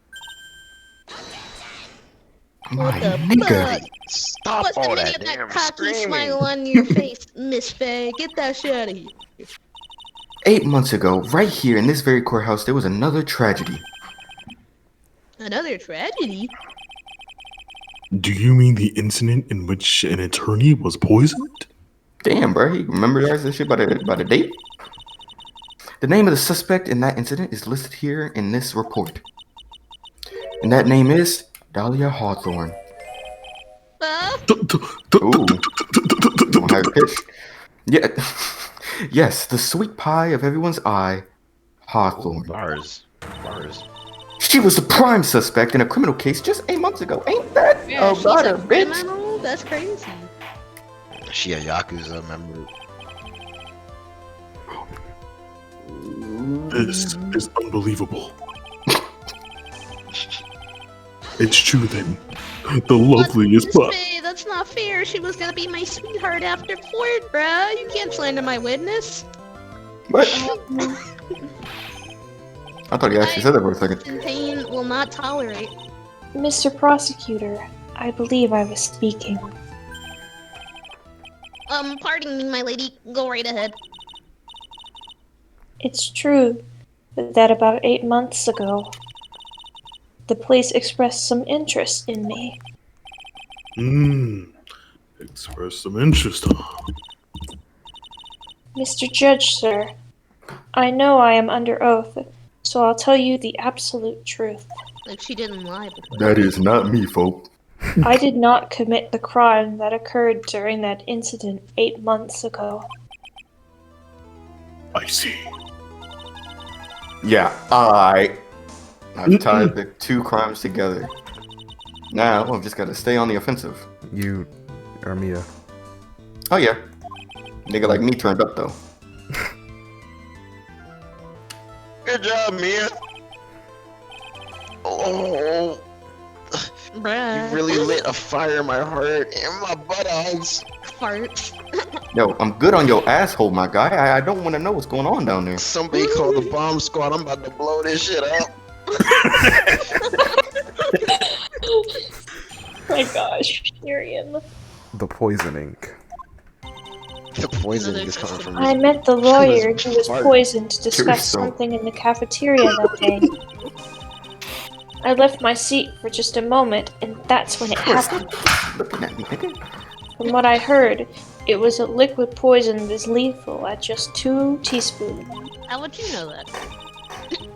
My What the nigga. fuck? Stop What's the all meaning that of that damn cocky screaming. smile on your face, Miss Faye? Get that shit out of here. 8 months ago, right here in this very courthouse, there was another tragedy. Another tragedy? Do you mean the incident in which an attorney was poisoned? Damn, bro, he memorized this shit by the date? The name of the suspect in that incident is listed here in this report. And that name is Dahlia Hawthorne. Ooh, higher pitch. Yeah, yes, the sweet pie of everyone's eye, Hawthorne. Bars. Bars. She was the prime suspect in a criminal case just 8 months ago. Ain't that Yeah, she's about a a bitch? criminal? That's crazy. She a Yakuza member. This is unbelievable. It's true then. The loveliest Miss pie. Faye, that's not fair. She was gonna be my sweetheart after court, bruh. You can't slander my witness. What? I thought he actually said that for a second. Contain will not tolerate. Mr. Prosecutor, I believe I was speaking. Pardon me, my lady. Go right ahead. It's true that about 8 months ago, the police expressed some interest in me. Express some interest, huh? Mr. Judge, sir, I know I am under oath, so I'll tell you the absolute truth. Like she didn't lie before. That is not me, folk. I did not commit the crime that occurred during that incident 8 months ago. I see. Yeah, I've tied the two crimes together. Now I've just got to stay on the offensive. You or Mia? Oh yeah, nigga like me turned up though. Good job, Mia. Oh, Bruh. you really lit a fire in my heart and my buttocks. Farts. Yo, I'm good on your asshole, my guy. I don't want to know what's going on down there. Somebody call the bomb squad. I'm about to blow this shit up. My gosh, Tyrion. The poisoning. The poisoning is coming from I me. met the lawyer who was Fart. poisoned to discuss so- something in the cafeteria that day. I left my seat for just a moment, and that's when it happened. Looking at me, nigga. From what I heard, it was a liquid poison that is lethal at just 2 teaspoons. How would you know that?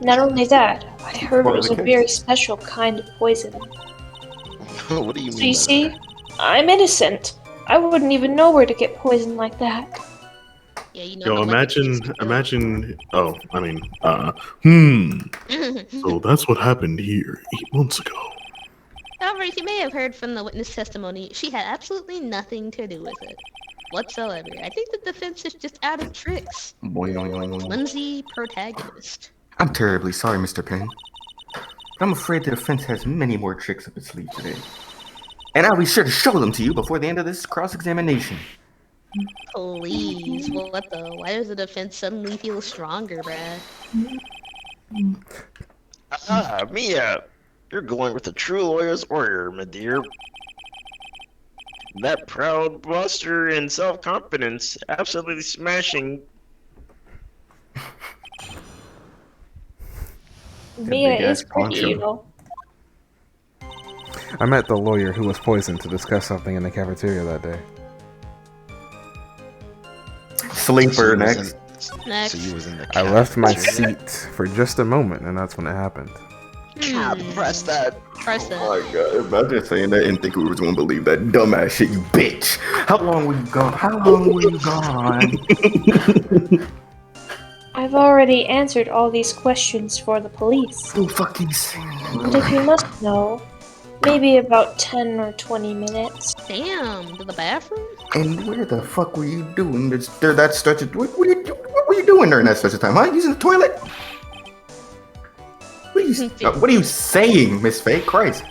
Not only that, I heard it What was are a the very kids? special kind of poison. What do you mean? So you by see, that? I'm innocent. I wouldn't even know where to get poison like that. Yeah, you know. Yo, how much it imagine, tastes imagine. Oh, I mean, good. So that's what happened here 8 months ago. However, as you may have heard from the witness testimony, she had absolutely nothing to do with it whatsoever. I think the defense is just out of tricks. Boing, boing, boing, boing. Flimsy protagonist. I'm terribly sorry, Mr. Penn. But I'm afraid the defense has many more tricks up its sleeve today. And I'll be sure to show them to you before the end of this cross-examination. Please, what the? Why does the defense suddenly feel stronger, bruh? Mia, you're going with a true lawyer's order, my dear. That proud bluster and self-confidence, absolutely smashing. Mia big-ass is pretty, you poncho. know. I met the lawyer who was poisoned to discuss something in the cafeteria that day. Sleeper next. Next. So you was in the I left my cafeteria? seat for just a moment, and that's when it happened. God, press that. Press that. Oh my god, imagine saying that and think we was gonna believe that dumbass shit, you bitch. How long were you gone? How long were you gone? I've already answered all these questions for the police. Who fucking saying And if you must know, maybe about 10 or 20 minutes. Damn, to the bathroom? And where the fuck were you doing during that stretch of what were you doing during that stretch of time, huh? Using the toilet? What are you saying, Miss Faye? Christ.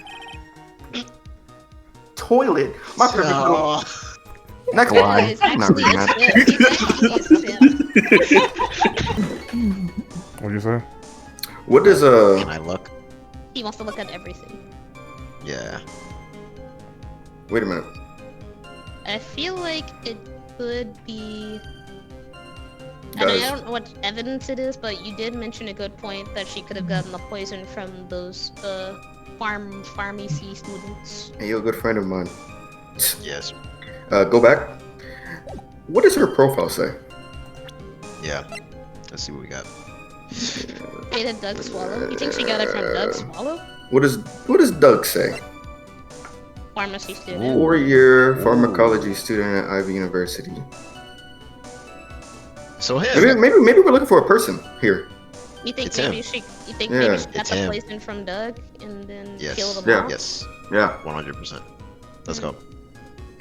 Toilet? My perfect little... Oh, Next Yeah, line. it's I'm not actually reading a that. sip. It's actually a sip. What'd you say? What does can I look? He wants to look at everything. Yeah. wait a minute. I feel like it could be. I Guys. don't know what evidence it is, but you did mention a good point that she could have gotten the poison from those pharmacy students. Hey, you're a good friend of mine. Yes. Go back. What does her profile say? Yeah. Let's see what we got. Dated Doug Swallow. You think she got it from Doug Swallow? What does Doug say? Pharmacy student. Ooh. 4-year pharmacology student at Ivy University. So him. Maybe we're looking for a person here. You think It's maybe him. she? You think Yeah, maybe she got it's the him. poison from Doug and then Yes. killed them Yeah. all? Yes. Yeah. 100%. Let's go.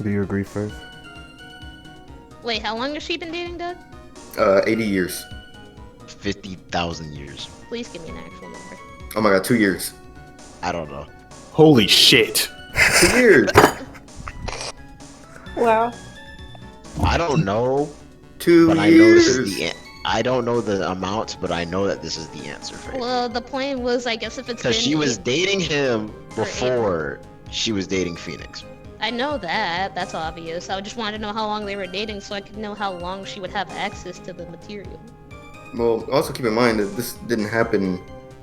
Do you agree, Frens? Wait, how long has she been dating Doug? 80 years. 50,000 years. Please give me an actual number. Oh my god, 2 years. I don't know. Holy shit! 2 years. Wow. I don't know, 2 but I know this is years. the. I don't know the amount, but I know that this is the answer for it. Well, the point was, I guess if it's been Because she was dating him For eight before she was dating Phoenix. I know that. That's obvious. I just wanted to know how long they were dating so I could know how long she would have access to the material. Well, also keep in mind that this didn't happen.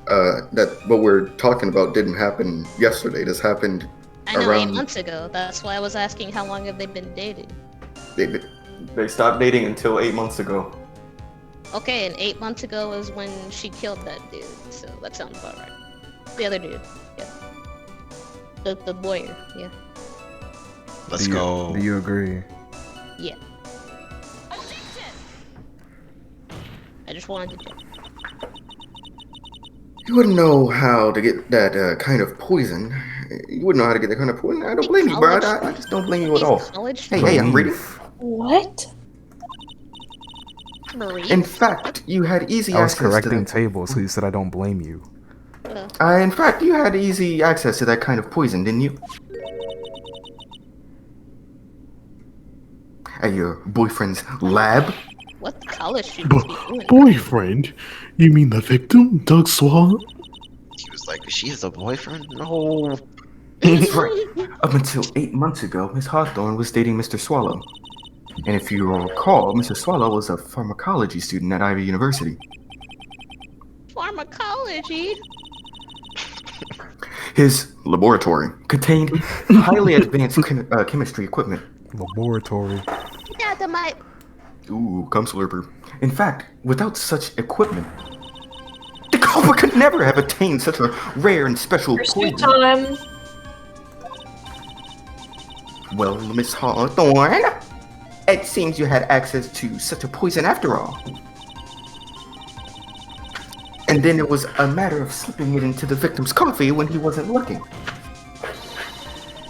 That what we're talking about didn't happen yesterday. This happened. I know, Around- 8 months ago. That's why I was asking how long have they been dating. They stopped dating until 8 months ago. Okay, and 8 months ago is when she killed that dude. So that sounds about right. The other dude. Yeah. The lawyer. Yeah. Let's Do you- go. Do you agree? Yeah. I just wanted to check. You wouldn't know how to get that kind of poison. You wouldn't know how to get that kind of poison. I don't blame you, bro. I just don't blame you at He's all. college. Hey, I'm reading. What? Marie. In fact, you had easy I was access correcting to tables, so you said I don't blame you. that. In fact, you had easy access to that kind of poison, didn't you? at your boyfriend's lab? What college students be doing? Boyfriend? You mean the victim, Doug Swallow? He was like, she has a boyfriend? No. That's right. Up until 8 months ago, Miss Hawthorne was dating Mr. Swallow. And if you recall, Mr. Swallow was a pharmacology student at Ivy University. Pharmacology? His laboratory contained highly advanced chemistry equipment. Laboratory. Dynamite. Ooh, cum slurper. In fact, without such equipment, the culprit could never have attained such a rare and special Pursuit poison. time. Well, Miss Hawthorne, it seems you had access to such a poison after all. And then it was a matter of slipping it into the victim's coffee when he wasn't looking.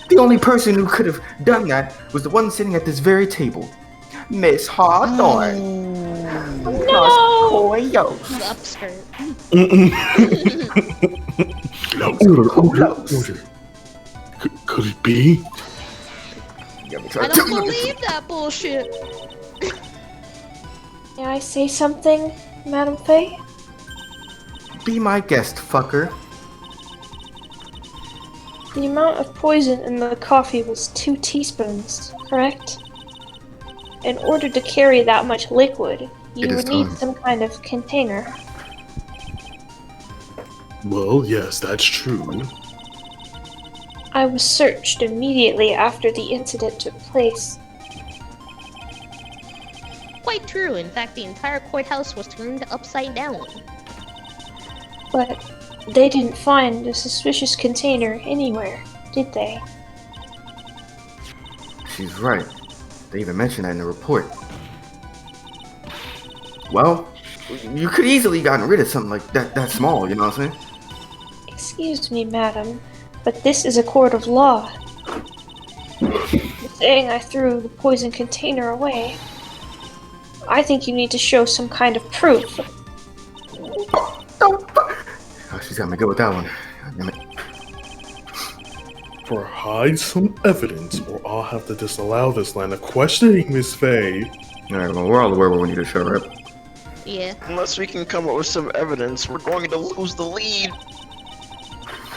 The only person who could have done that was the one sitting at this very table, Miss Hawthorne. No! Upskirt. Order. Could it be? I don't believe that bullshit. May I say something, Madam Faye? Be my guest, fucker. The amount of poison in the coffee was 2 teaspoons, correct? In order to carry that much liquid, you It is would need time. some kind of container. Well, yes, that's true. I was searched immediately after the incident took place. Quite true. In fact, the entire courthouse was turned upside down. But they didn't find a suspicious container anywhere, did they? She's right. They even mentioned that in the report. Well, you could easily gotten rid of something like that small, you know what I'm saying? Excuse me, madam, but this is a court of law. You're saying I threw the poison container away. I think you need to show some kind of proof. Oh, she's got me good with that one. God damn it. Provide some evidence, or I'll have to disallow this line of questioning, Miss Faye. Alright, well, we're all aware where we need to show up. Yeah. Unless we can come up with some evidence, we're going to lose the lead.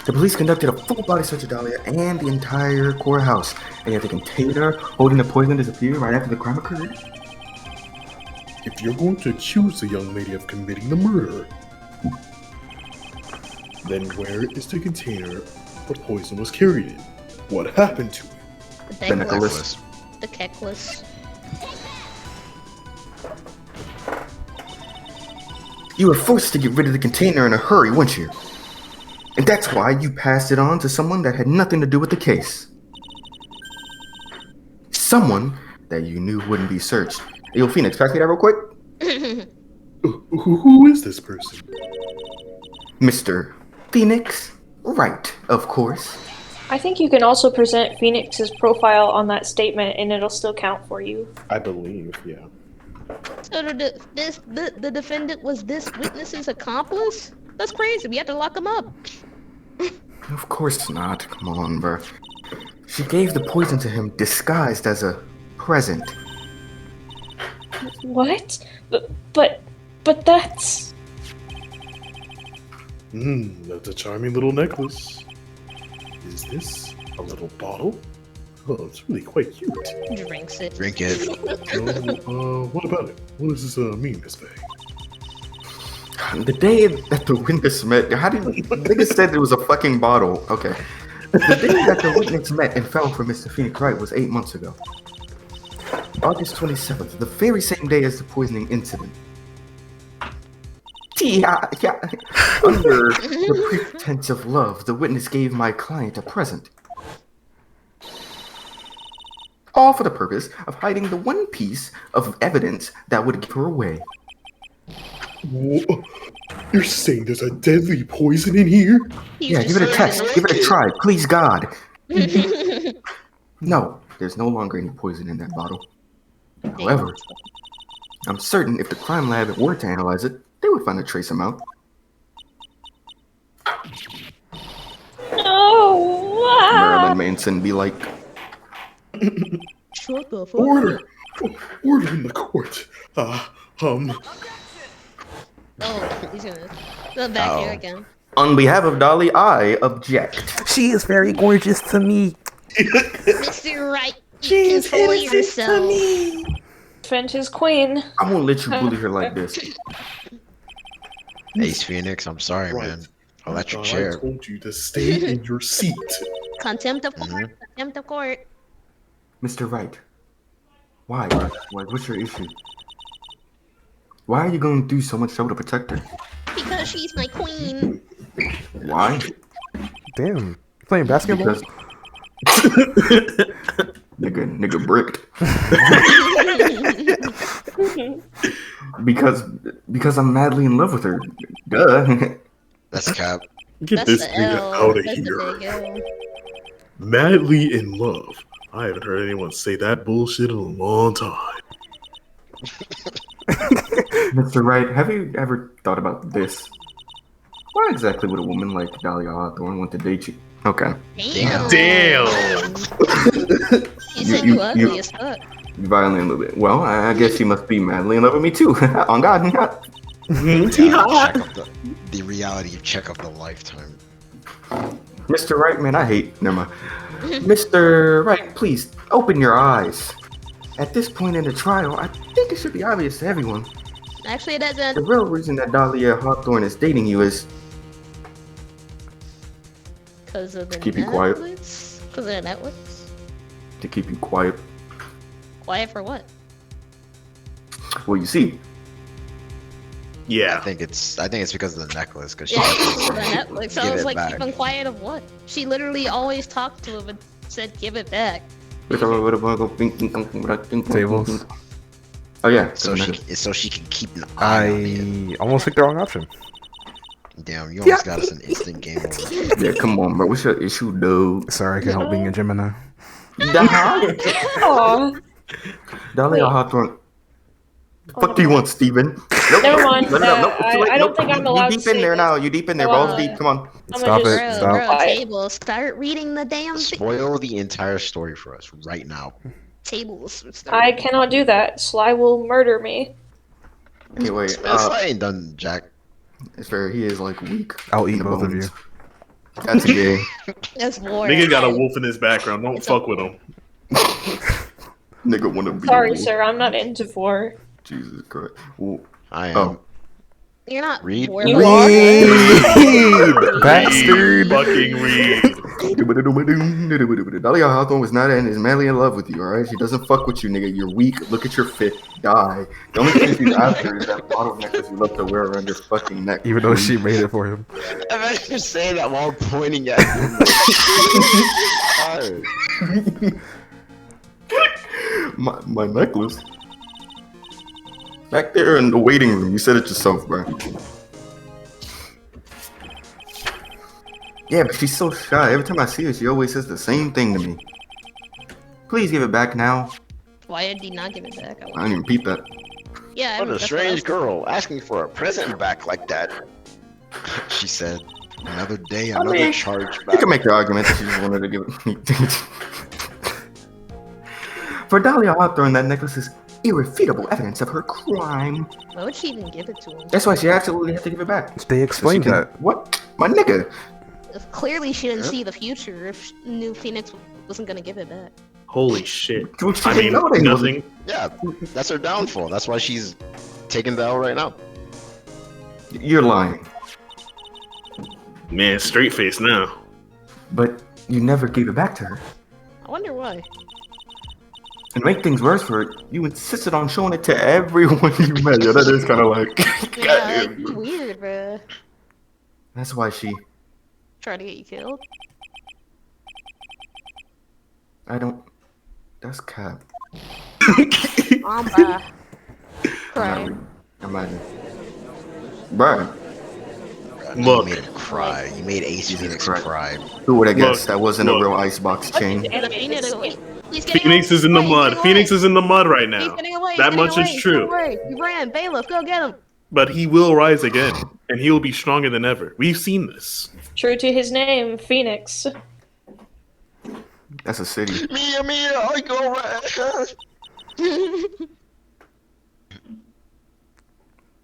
The police conducted a full body search of Dahlia and the entire courthouse. And yet the container holding the poison disappeared right after the crime occurred. If you're going to accuse the young lady of committing the murder, then where is the container the poison was carried in? What happened to it? The necklace. The necklace. You were forced to get rid of the container in a hurry, weren't you? And that's why you passed it on to someone that had nothing to do with the case. Someone that you knew wouldn't be searched. Hey, yo, Phoenix, pass me that real quick. Who is this person? Mr. Phoenix Wright, of course. I think you can also present Phoenix's profile on that statement and it'll still count for you. I believe, yeah. So the defendant was this witness's accomplice? That's crazy. We had to lock him up. Of course not. Come on, bro. She gave the poison to him disguised as a present. What? But that's... That's a charming little necklace. Is this a little bottle? Oh, it's really quite cute. Drinks it. Drink it. So, what about it? What does this mean, Miss Faye? The day that the witness met, how did niggas said it was a fucking bottle? Okay. The day that the witness met and fell for Mr. Phoenix Wright was 8 months ago. August 27th, the very same day as the poisoning incident. Yeah. Under the pretense of love, the witness gave my client a present. All for the purpose of hiding the one piece of evidence that would give her away. Whoa. You're saying there's a deadly poison in here? Yeah, give it a test. Give it a try. Please, God. No, there's no longer any poison in that bottle. However, I'm certain if the crime lab were to analyze it, they would find a trace amount. Oh, wow. Marilyn Manson be like, Shut the fuck Order! Order in the court. Oh, he's gonna go back here again. On behalf of Dolly, I object. She is very gorgeous to me. Mr. Wright, control yourself. Defend his queen. I won't let you bully her like this. Ace Phoenix, I'm sorry, Right. man. Electric I chair. told you to stay in your seat. Contempt of court. Contempt of court. Mr. Wright, why? What's your issue? Why are you going through so much trouble to protect her? Because she's my queen. Why? Damn. You playing basketball? Because nigga bricked. because I'm madly in love with her. Duh. That's cap. Get That's this the nigga L. out of That's here. the big L. Madly in love. I haven't heard anyone say that bullshit in a long time. Mr. Wright, have you ever thought about this? Why exactly would a woman like Dahlia Hawthorne want to date you? Okay. Damn. He said you ugly as fuck. You violently in love with it. Well, I guess she must be madly in love with me too. On God. Check of the reality check of the lifetime. Mr. Wright, man, I hate. Never mind. Mr. Wright, please open your eyes. At this point in the trial, I think it should be obvious to everyone. Actually, it The doesn't. real reason that Dahlia Hawthorne is dating you is Because of the keep you quiet. Netflix? Because of the Netflix? to keep you quiet. Quiet for what? Well, you see, I Yeah. think it's because of the necklace, because she Yeah, has because of the to Netflix. So I give was it like, back. keep him quiet of what? She literally always talked to him and said, give it back. tables. Oh yeah, So she can keep an eye on it. I almost picked the wrong option. Damn, you almost got us an instant game over. yeah. Come on, bro. What's your issue, dude? Sorry, I can't help being a Gemini. Aw. Dahlia Wait. Hawthorne. Fuck do you want, Steven? Nope. Never mind. No, no, no, it's too late. I don't Nope. think I'm allowed You to deep in say there this. now. You deep in there. So, Balls deep. Come on. I'm Stop gonna it. just- Stop. Bro, Quiet. Tables, start reading the damn thing. Spoil the entire story for us right now. Tables. I cannot do that. Sly will murder me. Okay, wait. I ain't done jack. It's fair. He is like weak. I'll in eat the both of you. bones. That's a gay. That's war. Nigga got a wolf in his background. Don't It's fuck with him. Nigga wanna be. a Sorry, wolf. sir. I'm not into war. Jesus Christ. Well, I am. oh. You're not Read. war. You are? Bastard. Fucking read. Dahlia Hawthorne was not and is madly in love with you, alright? She doesn't fuck with you, nigga. You're weak. Look at your fit. Die. The only thing she's after is that bottle necklace you love to wear around your fucking neck. Even though she made it for him. Imagine you saying that while pointing at him. my necklace. Back there in the waiting room. You said it yourself, bro. Yeah, but she's so shy. Every time I see her, she always says the same thing to me. Please give it back now. Why did he not give it back? I didn't even peep that. Yeah, What a that's I strange was- girl asking for a present back like that. She said, another day, I another mean, charge You back. can make the argument that she just wanted to give it. For Dahlia Hawthorne, that necklace is irrefutable evidence of her crime. Why would she even give it to him? That's why she absolutely had to give it back. They explained So she can- that. What? My nigga. Clearly, she didn't see the future if New Phoenix wasn't gonna give it back. Holy shit. What she I didn't mean, know they nothing. Yeah, that's her downfall. That's why she's taking the L right now. You're lying. Man, straight face now. But you never gave it back to her. I wonder why. And to make things worse for her, you insisted on showing it to everyone you met. Yeah, that is kind of like. Yeah, like, goddamn. weird, bruh. That's why she. Try to get you killed. I don't. That's cap. Amba. Cry. Imagine. Bruh. Look. You made him cry. You made Ace Phoenix Christ. cry. Who would have Look, guessed that wasn't look. a real icebox chain? And the Phoenix, he's getting Phoenix away. is in the He's mud. getting Phoenix away. is in the mud right He's now. getting away. He's That getting much away. is Don't true. worry. He ran. Bailiff, go get him. But he will rise again, and he will be stronger than ever. We've seen this. True to his name, Phoenix. That's a city. Mia, I go right.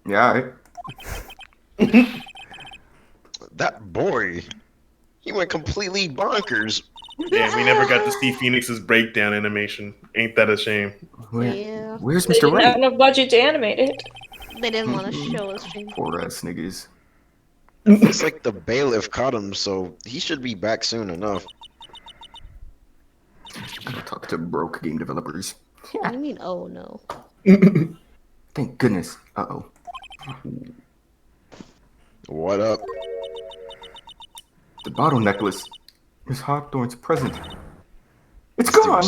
Yeah, That boy, he went completely bonkers. Yeah, we never got to see Phoenix's breakdown animation. Ain't that a shame? Yeah. Where's They Mr. didn't have Wright? enough budget to animate it. They didn't want to show us. Poor ass niggas. Looks like the bailiff caught him, so he should be back soon enough. Gotta talk to broke game developers. What do you mean? Oh no. Thank goodness. Uh-oh. What up? The bottle necklace. Miss Hawthorne's present. It's Dude, gone!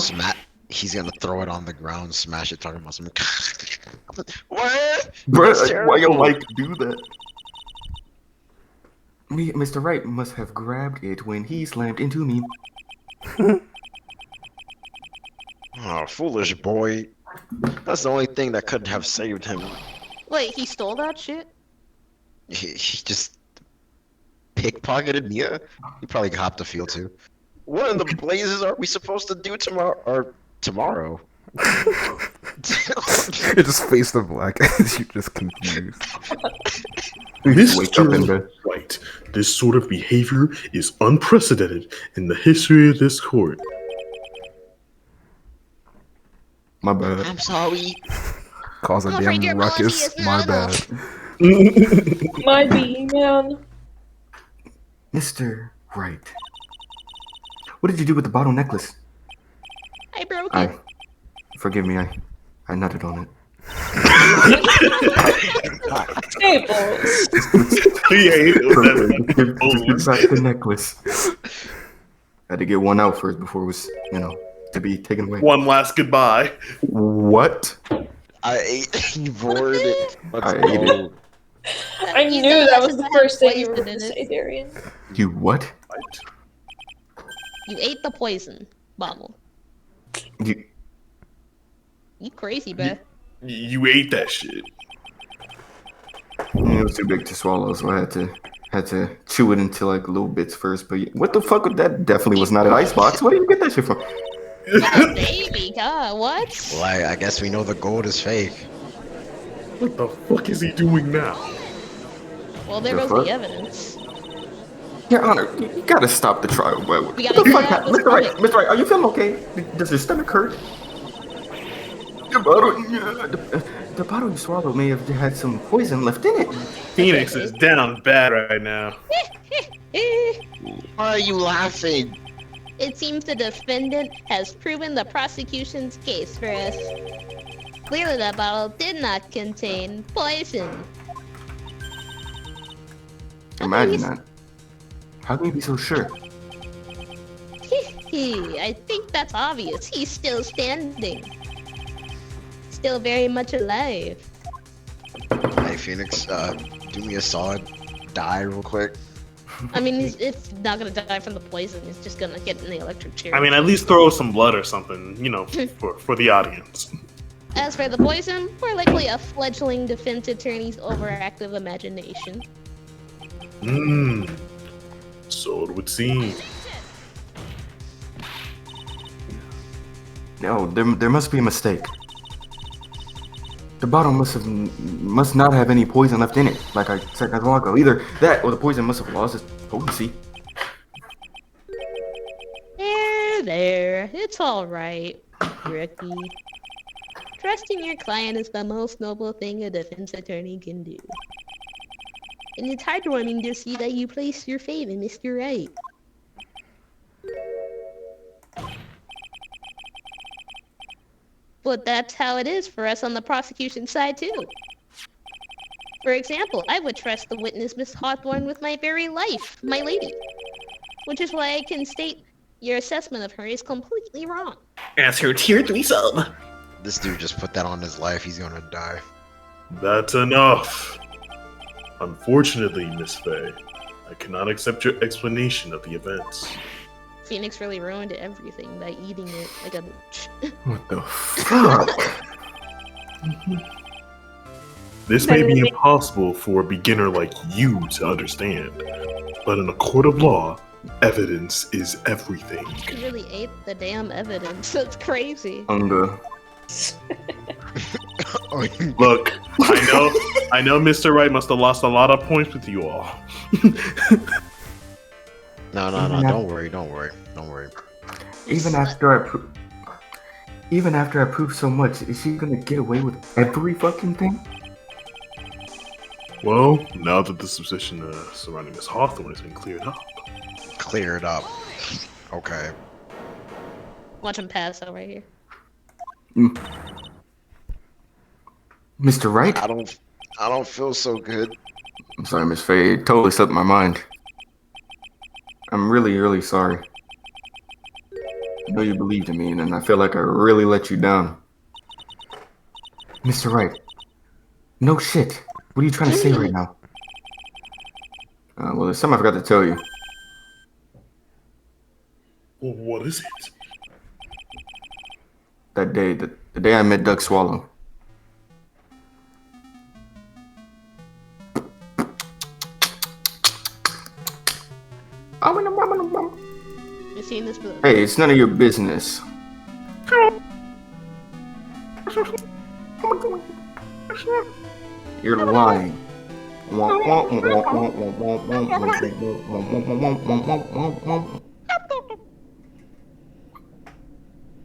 he's gonna throw it on the ground, smash it, talking about some. What? Bruh, That's why you terrible. like do that? Mr. Wright must have grabbed it when he slammed into me. Oh, foolish boy. That's the only thing that could have saved him. Wait, he stole that shit? He just pickpocketed Mia. He probably copped a feel too. What in the blazes are we supposed to do tomorrow? Or tomorrow? It just face the black as you just confused. Wake up in Mr. the... Wright, this sort of behavior is unprecedented in the history of this court. My bad. I'm sorry. Cause a I'm afraid your damn policy ruckus. is My not bad. enough. Might be, man. Mr. Wright. What did you do with the bottle necklace? I broke it. Forgive me, I nutted on it. Staples. Give back the necklace. Had to get one out first before it was, to be taken away. One last goodbye. What? I ate. You bored it. Let's I ate go. it. I You knew said that was the had first thing you were poison going in to it. say, Darian. You what? You ate the poison bottle. You You crazy, bruh. You ate that shit. it was too big to swallow, so I had to chew it into like little bits first. But what the fuck? That definitely was not an icebox. Where did you get that shit from? Oh, baby, God, what? Well, I guess we know the gold is fake. What the fuck is he doing now? Well, there The goes fuck? the evidence. Your Honor, you gotta stop the trial. What We gotta the get fuck out happened? of Mr. Wright, this Mr. Wright, are you feeling okay? Does your stomach hurt? The bottle you swallowed may have had some poison left in it. Phoenix is down bad right now. Why are you laughing? It seems the defendant has proven the prosecution's case for us. Clearly that bottle did not contain poison. Imagine that. How can you be so sure? I think that's obvious. He's still standing. Still very much alive. Hey, Phoenix, do me a solid. Die real quick. I mean, it's not gonna die from the poison. He's just gonna get in the electric chair. I mean, at least throw some blood or something, for the audience. As for the poison, more likely a fledgling defense attorney's overactive imagination. So it would seem. No, there must be a mistake. The bottle must not have any poison left in it, like I said not long ago. Either that or the poison must have lost its potency. There. It's all right, rookie. Trusting your client is the most noble thing a defense attorney can do. And it's heartwarming to see that you place your faith in Mr. Wright. But that's how it is for us on the prosecution side, too. For example, I would trust the witness, Miss Hawthorne, with my very life, my lady. Which is why I can state your assessment of her is completely wrong. As her tier 3 sub. This dude just put that on his life. He's gonna die. That's enough. Unfortunately, Miss Faye, I cannot accept your explanation of the events. Phoenix really ruined everything by eating it like a mooch. What the fuck? This may be impossible for a beginner like you to understand, but in a court of law, evidence is everything. He really ate the damn evidence. That's crazy. Unga, Look, I know Mr. Wright must have lost a lot of points with you all. No, don't worry. Even after I prove so much, is she gonna get away with every fucking thing? Well, now that the suspicion surrounding Miss Hawthorne has been cleared up. Cleared up. Okay. Watch him pass over here. Mr. Wright? I don't feel so good. I'm sorry, Miss Faye. It totally slipped my mind. I'm really, really sorry. I know you believed in me, and I feel like I really let you down. Mr. Wright. No shit. What are you trying to say right now? Well, there's something I forgot to tell you. Well, what is it? That day, the day I met Doug Swallow. You seen this book? Hey, it's none of your business. You're lying.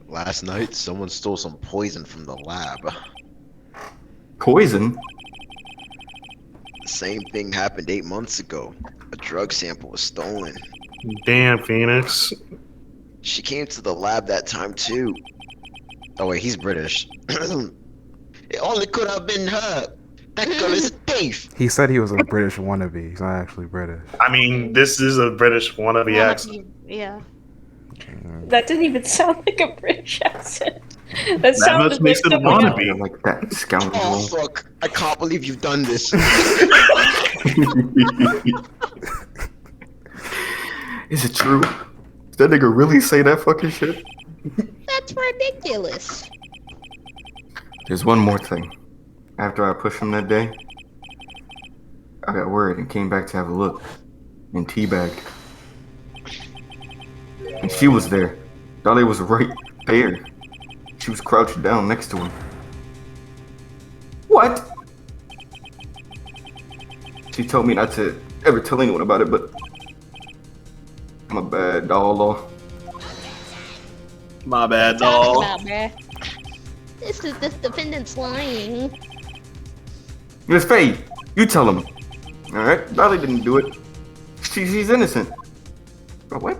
Last night, someone stole some poison from the lab. Poison? The same thing happened 8 months ago. A drug sample was stolen. Damn, Phoenix. She came to the lab that time too. Oh wait, he's British. It only could have been her. That girl is a thief. He said he was a British wannabe. He's not actually British. I mean, this is a British wannabe accent. Yeah. That didn't even sound like a British accent. That That sounded much makes it a like someone else. wannabe. Like that scoundrel. Oh fuck! I can't believe you've done this. Is it true? Did that nigga really say that fucking shit? That's ridiculous. There's one more thing. After I pushed him that day, I got worried and came back to have a look. And teabagged. And she was there. Dolly was right there. She was crouched down next to him. What? She told me not to ever tell anyone about it, but I'm a bad doll. My bad, Talking doll. about, bruh. This defendant's lying. Miss Faye, you tell him. Alright? Dolly didn't do it. She's innocent. But what?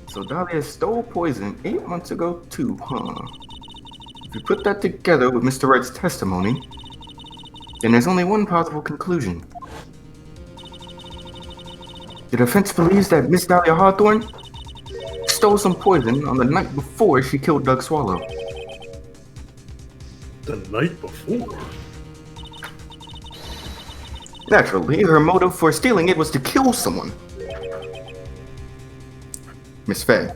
So Dahlia stole poison 8 months ago too, huh? If you put that together with Mr. Wright's testimony, then there's only one possible conclusion. The defense believes that Miss Dahlia Hawthorne stole some poison on the night before she killed Doug Swallow. The night before? Naturally, her motive for stealing it was to kill someone. Miss Faye.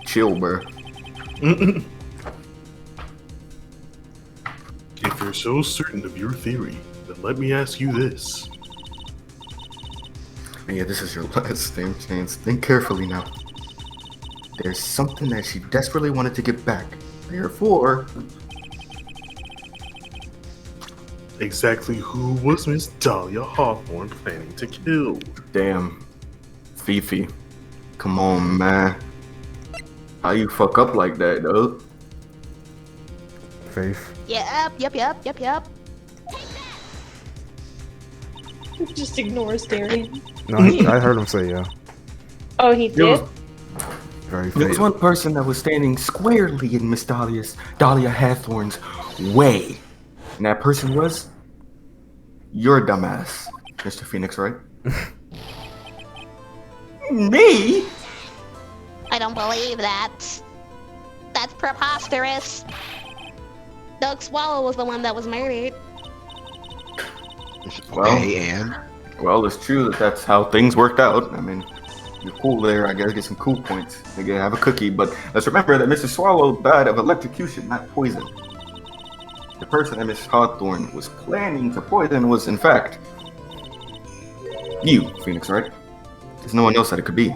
Chill, bruh. If you're so certain of your theory, then let me ask you this. Yeah, this is your last damn chance. Think carefully now. There's something that she desperately wanted to get back. Therefore, Exactly who was Miss Dahlia Hawthorne planning to kill? damn. Fifi. Come on, man. How you fuck up like that, dog? Faith. Yep. Just ignores Darian. No, I heard him say yeah. Oh, he There was, did? Very there was Faith. one person that was standing squarely in Miss Dahlia Hawthorne's way. And that person was your dumbass, Mr. Phoenix, right? Me? I don't believe that. That's preposterous. Doug Swallow was the one that was murdered. Okay, and Well, it's true that that's how things worked out. I mean, you're cool there. I gotta get some cool points. Maybe have a cookie, but let's remember that Mr. Swallow died of electrocution, not poison. The person that Miss Hawthorne was planning to poison was, in fact, you, Phoenix, right? There's no one else that it could be.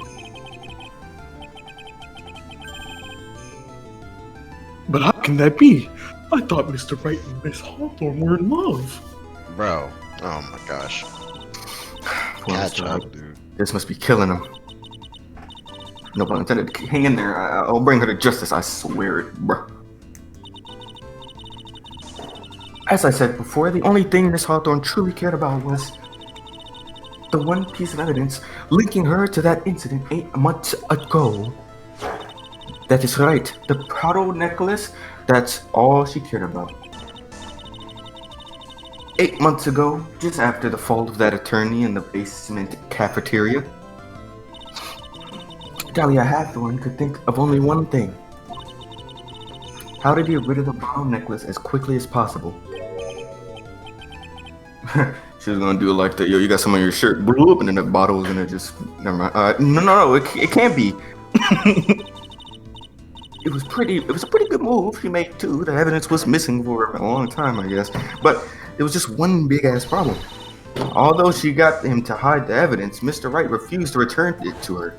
But how can that be? I thought Mr. Wright and Miss Hawthorne were in love. Bro. Oh my gosh. Catch up, dude. This must be killing him. No pun intended. Hang in there. I'll bring her to justice. I swear it, bro. As I said before, the only thing Miss Hawthorne truly cared about was the one piece of evidence linking her to that incident 8 months ago. That is right. The Prado necklace, that's all she cared about. 8 months ago, just after the fall of that attorney in the basement cafeteria, Dahlia Hathorne could think of only one thing. How to get rid of the Prado necklace as quickly as possible. She was gonna do it like that. Yo, you got some on your shirt, bloop, and then the bottle was gonna just. Never mind. No, it can't be. It was a pretty good move she made too. The evidence was missing for a long time, I guess. But there was just one big ass problem. Although she got him to hide the evidence, Mr. Wright refused to return it to her.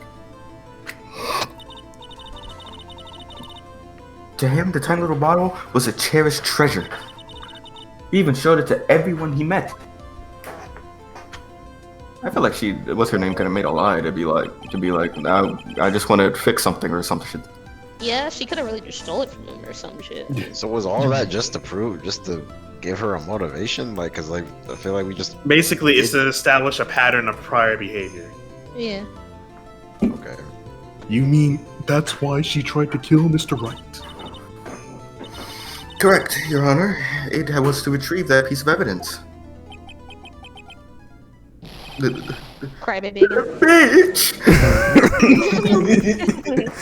To him, the tiny little bottle was a cherished treasure. He even showed it to everyone he met. I feel like what's her name, kind of made a lie to be like, I just want to fix something or some shit. Yeah, she could have really just stole it from him or some shit. So was all that just to give her a motivation? Like, cause like, I feel like we just... Basically, it's to establish a pattern of prior behavior. Yeah. Okay. You mean that's why she tried to kill Mr. Wright? Correct, Your Honor. It was to retrieve that piece of evidence. Crybaby. Bitch!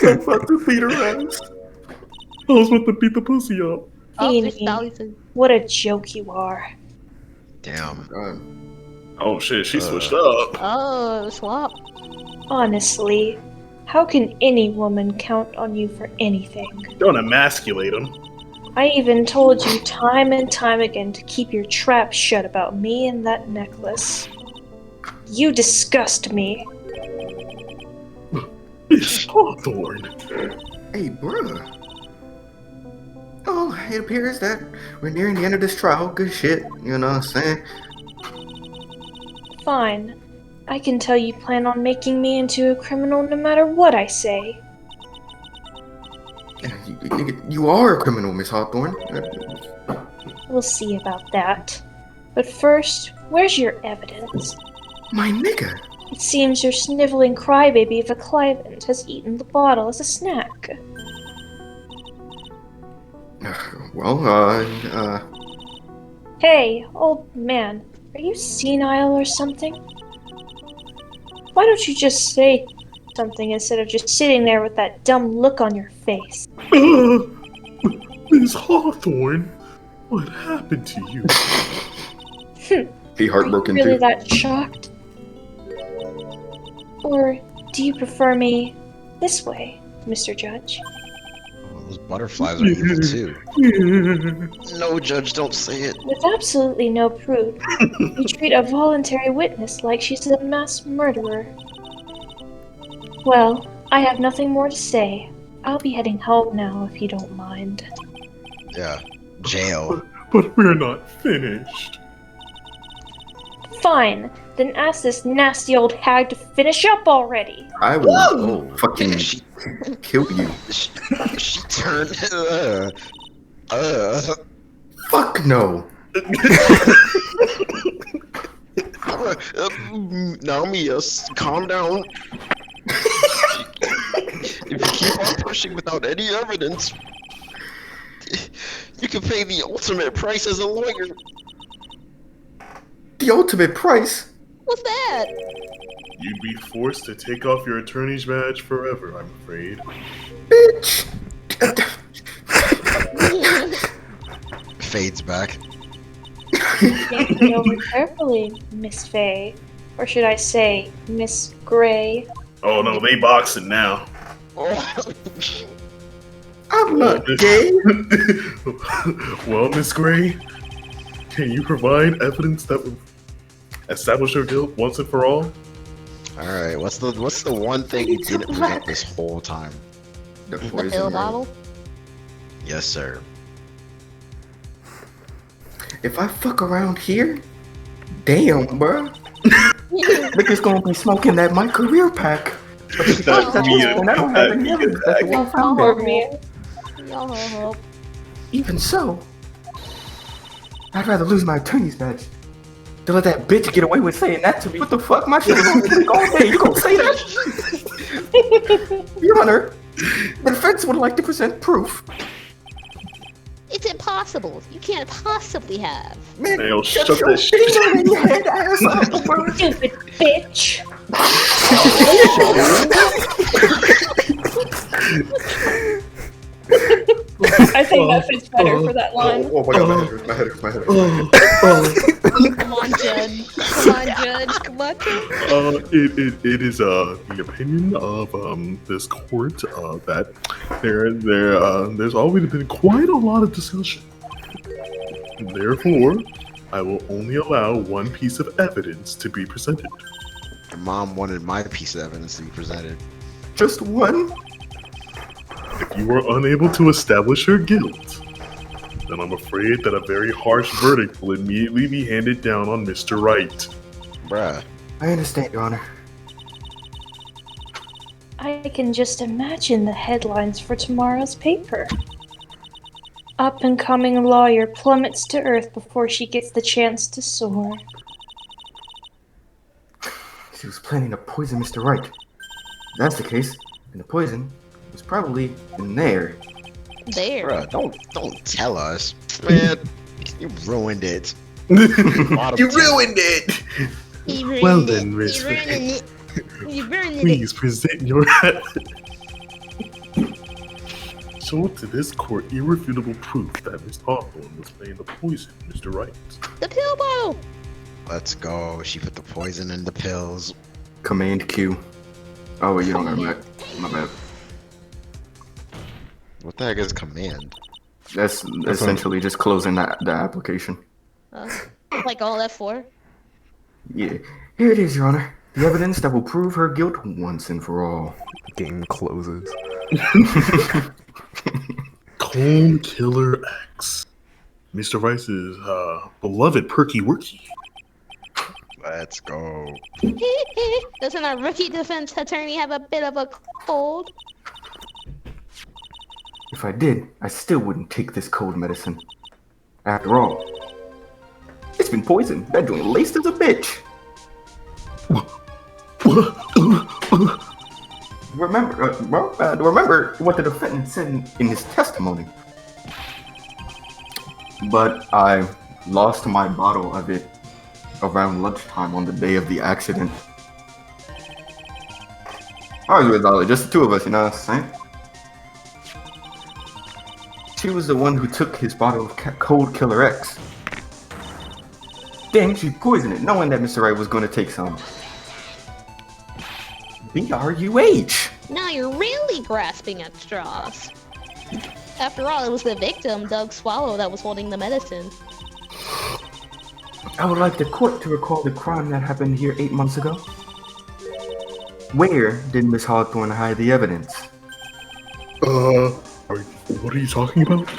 I'm about to beat her ass. I was about to beat the pussy up. Beanie, what a joke you are. Damn. Oh shit, she switched up. Oh, swap. Honestly, how can any woman count on you for anything? Don't emasculate him. I even told you time and time again to keep your trap shut about me and that necklace. You disgust me. Miss Hawthorne. Hey, bruh. Oh, it appears that we're nearing the end of this trial. Good shit, you know what I'm saying? Fine. I can tell you plan on making me into a criminal no matter what I say. You are a criminal, Miss Hawthorne. We'll see about that. But first, where's your evidence? My nigga. It seems your sniveling crybaby of a client has eaten the bottle as a snack. Hey, old man, are you senile or something? Why don't you just say something instead of just sitting there with that dumb look on your face? Miss Hawthorne, what happened to you? He heartbroken Are you really too. that shocked? Or do you prefer me this way, Mr. Judge? Oh, those butterflies are evil too. No, Judge, don't say it. With absolutely no proof, you treat a voluntary witness like she's a mass murderer. Well, I have nothing more to say. I'll be heading home now if you don't mind. Yeah. Jail. But we're not finished. Fine, then ask this nasty old hag to finish up already. I will fucking kill you. She turned. Fuck no. Naomi, calm down. If you keep on pushing without any evidence, you can pay the ultimate price as a lawyer. The ultimate price? What's that? You'd be forced to take off your attorney's badge forever, I'm afraid. Bitch! Fades back. Think it over carefully, Miss Faye. Or should I say, Miss Gray? Oh no, they boxing now. I'm not gay. Well, Miss Gray, can you provide evidence that would establish her guilt once and for all? Alright, what's the one thing you didn't forget this whole time? The The poison pill ring. bottle? Yes, sir. If I fuck around here, damn, bruh. Niggas gonna be smoking that my career pack. But if That that's me just, and I don't have any evidence that the wall found Poor it. man. Yo, Even so, I'd rather lose my attorney's badge to let that bitch get away with saying that to me. What the fuck? My shit was on the all day. You gonna say that? Your Honor, the defense would like to present proof. it's impossible. You can't possibly have. Man, Hey, yo, shut shut your that shit. finger in your head, ass up, bro. Stupid bitch. I think that fits better for that line. Oh my god, my head hurts, my head hurts. Come on, Judge. Come on, Judge. Come on, Judge. It is the opinion of this court that there's always been quite a lot of discussion. Therefore, I will only allow one piece of evidence to be presented. Your mom wanted my piece of evidence to be presented. Just one? If you are unable to establish her guilt, then I'm afraid that a very harsh verdict will immediately be handed down on Mr. Wright. Bruh. I understand, Your Honor. I can just imagine the headlines for tomorrow's paper. Up and coming lawyer plummets to earth before she gets the chance to soar. She was planning to poison Mr. Wright. If that's the case, then the poison was probably in there. There. Bruh, don't tell us. Man, you ruined it. You ruined it! He ruined Well it. then, Miss He ruined it. He ruined it. Please present your show to this court irrefutable proof that Miss Hawthorne was playing the poison, Mr. Wright. The pill bottle. Let's go. She put the poison in the pills. Command Q. Oh, wait, you don't have that. My bad. What the heck is command? That's essentially just closing the application. Like all F4. Yeah. Here it is, Your Honor. The evidence that will prove her guilt once and for all. Game closes. Cold Killer X. Mr. Rice's beloved Perky Worky. Let's go. Doesn't our rookie defense attorney have a bit of a cold? If I did, I still wouldn't take this cold medicine. After all, it's been poisoned. That joint laced as a bitch. Remember what the defendant said in his testimony. But I lost my bottle of it around lunchtime on the day of the accident. I was with Ollie, just the two of us, you know what I'm saying? She was the one who took his bottle of Cold Killer X. Then she poisoned it, knowing that Mr. Wright was going to take some. BRUH! Now you're really grasping at straws. After all, it was the victim, Doug Swallow, that was holding the medicine. I would like the court to recall the crime that happened here 8 months ago. Where did Miss Hawthorne hide the evidence? What are you talking about?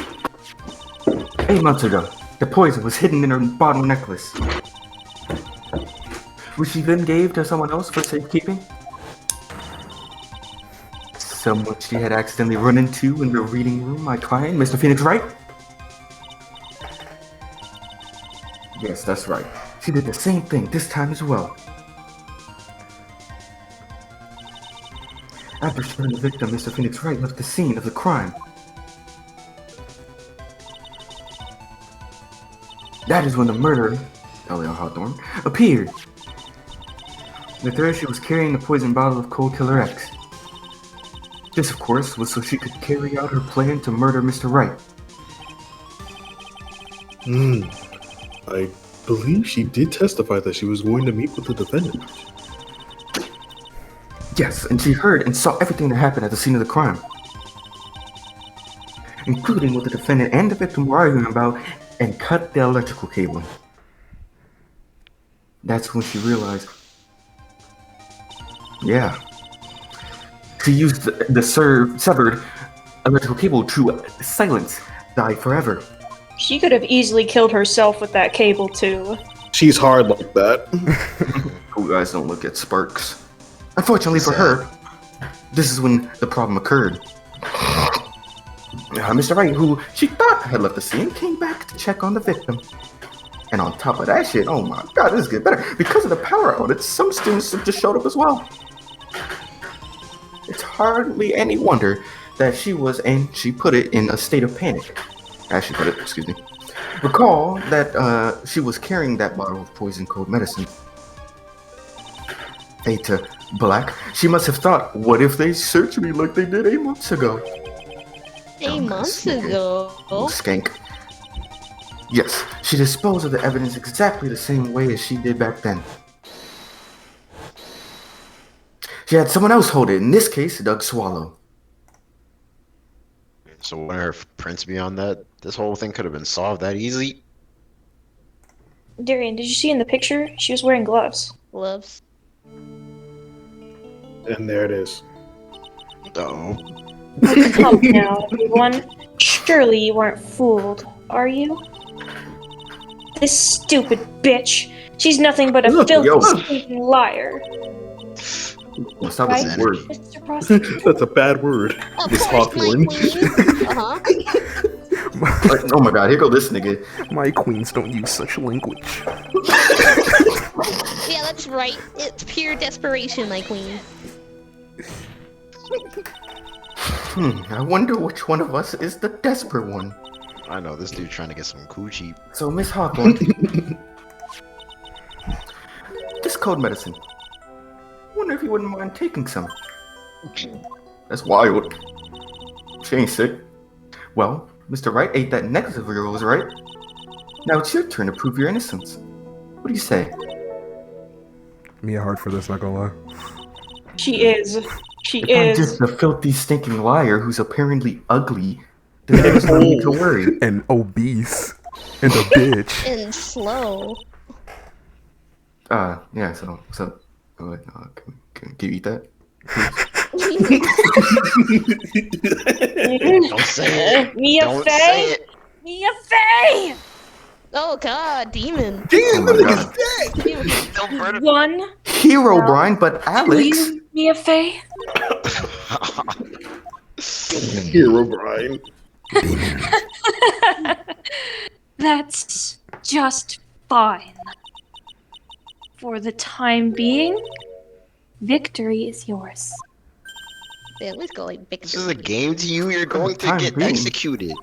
8 months ago, the poison was hidden in her bottle necklace, which she then gave to someone else for safekeeping. Someone she had accidentally run into in the reading room, my client, Mr. Phoenix Wright? Yes, that's right. She did the same thing this time as well. After shooting the victim, Mr. Phoenix Wright left the scene of the crime. That is when the murderer, L.L. Hawthorne, appeared. With her, she was carrying the poison bottle of Cold Killer X. This, of course, was so she could carry out her plan to murder Mr. Wright. I believe she did testify that she was going to meet with the defendant. Yes, and she heard and saw everything that happened at the scene of the crime, including what the defendant and the victim were arguing about, and cut the electrical cable. That's when she realized, yeah, she used the severed electrical cable to silence die forever. She could have easily killed herself with that cable, too. She's hard like that. Cool guys don't look at sparks. Unfortunately for her, this is when the problem occurred. Mr. Wright, who she thought had left the scene, came back to check on the victim. And on top of that shit, oh my god, this is getting better. Because of the power outage, some students just showed up as well. It's hardly any wonder that she was, and she put it, in a state of panic. As she put it, excuse me. Recall that she was carrying that bottle of poison cold medicine. Eta Black, she must have thought, what if they searched me like they did 8 months ago? 8 months ago? Skank. Yes, she disposed of the evidence exactly the same way as she did back then. She had someone else hold it, in this case, Doug Swallow. So wouldn't her prints be on that? This whole thing could have been solved that easy. Darian, did you see in the picture? She was wearing gloves. Gloves. And there it is. Oh. Come now, everyone. Surely you weren't fooled, are you? This stupid bitch. She's nothing but a filthy, stinking liar. What's up Right, with that word? Mr. Prosecutor? That's a bad word. Of Miss course, my Hawthorne. queen. Uh-huh. Oh my god, here go this nigga. My queens don't use such language. Yeah, that's right. It's pure desperation, my queen. I wonder which one of us is the desperate one. I know, this dude trying to get some coochie. So, Miss Hawthorne, this cold medicine. Wonder if you wouldn't mind taking some. That's wild. She ain't sick. Well, Mr. Wright ate that negative of yours, right? Now it's your turn to prove your innocence. What do you say? Mia hard for this, not gonna lie. She is. She If I'm is. just a filthy, stinking liar who's apparently ugly, then there's no need to worry. And obese. And a bitch. And slow. Yeah, so, go ahead, can you eat that? Don't say it. Mia Don't Fey? say it. Mia Fey! Oh god, demon. Oh my god. Don't murder. One. Hero, Brian, but Alex. Please, Mia Fey? Hero Brian. That's just fine. For the time being, victory is yours. They at least go like big. This is a game to you. You're going to Time get being. executed.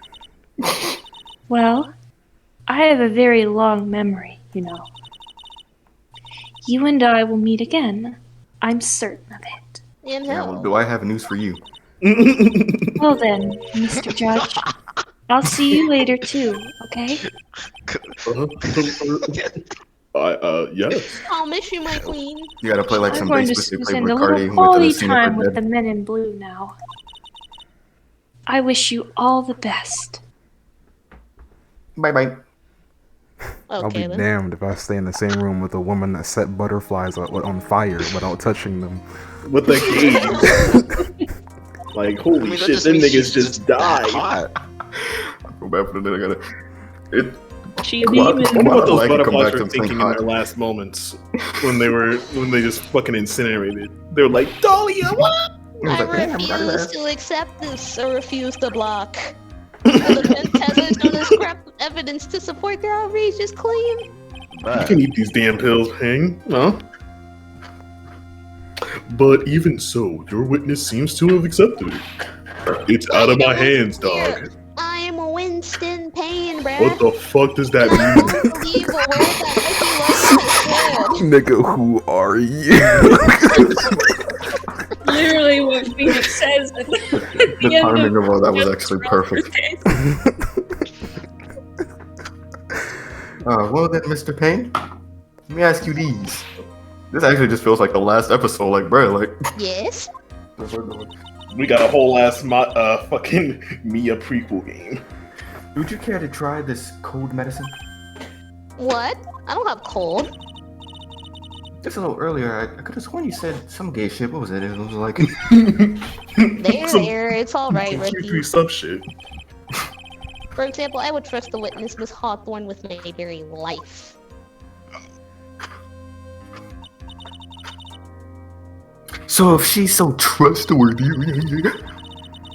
Well, I have a very long memory, you know. You and I will meet again. I'm certain of it. In Yeah, hell. well, do I have news for you? Well then, Mr. Judge, I'll see you later too, okay? Yes. I'll miss you, my queen. You gotta play like I'm some going bass to with play spend a Ricardi little with quality the scene of time her with the dead. men in blue now. I wish you all the best. Bye bye. I'll be Okay then. damned if I stay in the same room with a woman that set butterflies on fire without touching them. With the game. Like, holy that shit, just them means niggas she's just that died. hot. I feel bad for the nigga. She a Come on. demon. I wonder what those I can come butterflies back were to thinking in hot. their last moments when they just fucking incinerated. They were like, Dahlia, what? I refuse to accept this or refuse to block. The defense has shown us crap evidence to support their outrageous claim. You can eat these damn pills, Hang. No. But even so, your witness seems to have accepted it. It's out of my hands, dog. I am a Winston Payne, bruh. What the fuck does that And I mean? don't believe a word that Mickey Love Nigga, who are you? Literally what Phoenix says at The the end timing of of all that was actually perfect. Well then, Mr. Payne, let me ask you these. This actually just feels like the last episode, like, bro, like. Yes? We got a whole ass fucking Mia prequel game. Would you care to try this cold medicine? What? I don't have cold. Just a little earlier, I could have sworn you said some gay shit. What was it? It was like, There, it's alright, Q3 Ricky. sub shit. For example, I would trust the witness, Miss Hawthorne, with my very life. so if she's so trustworthy,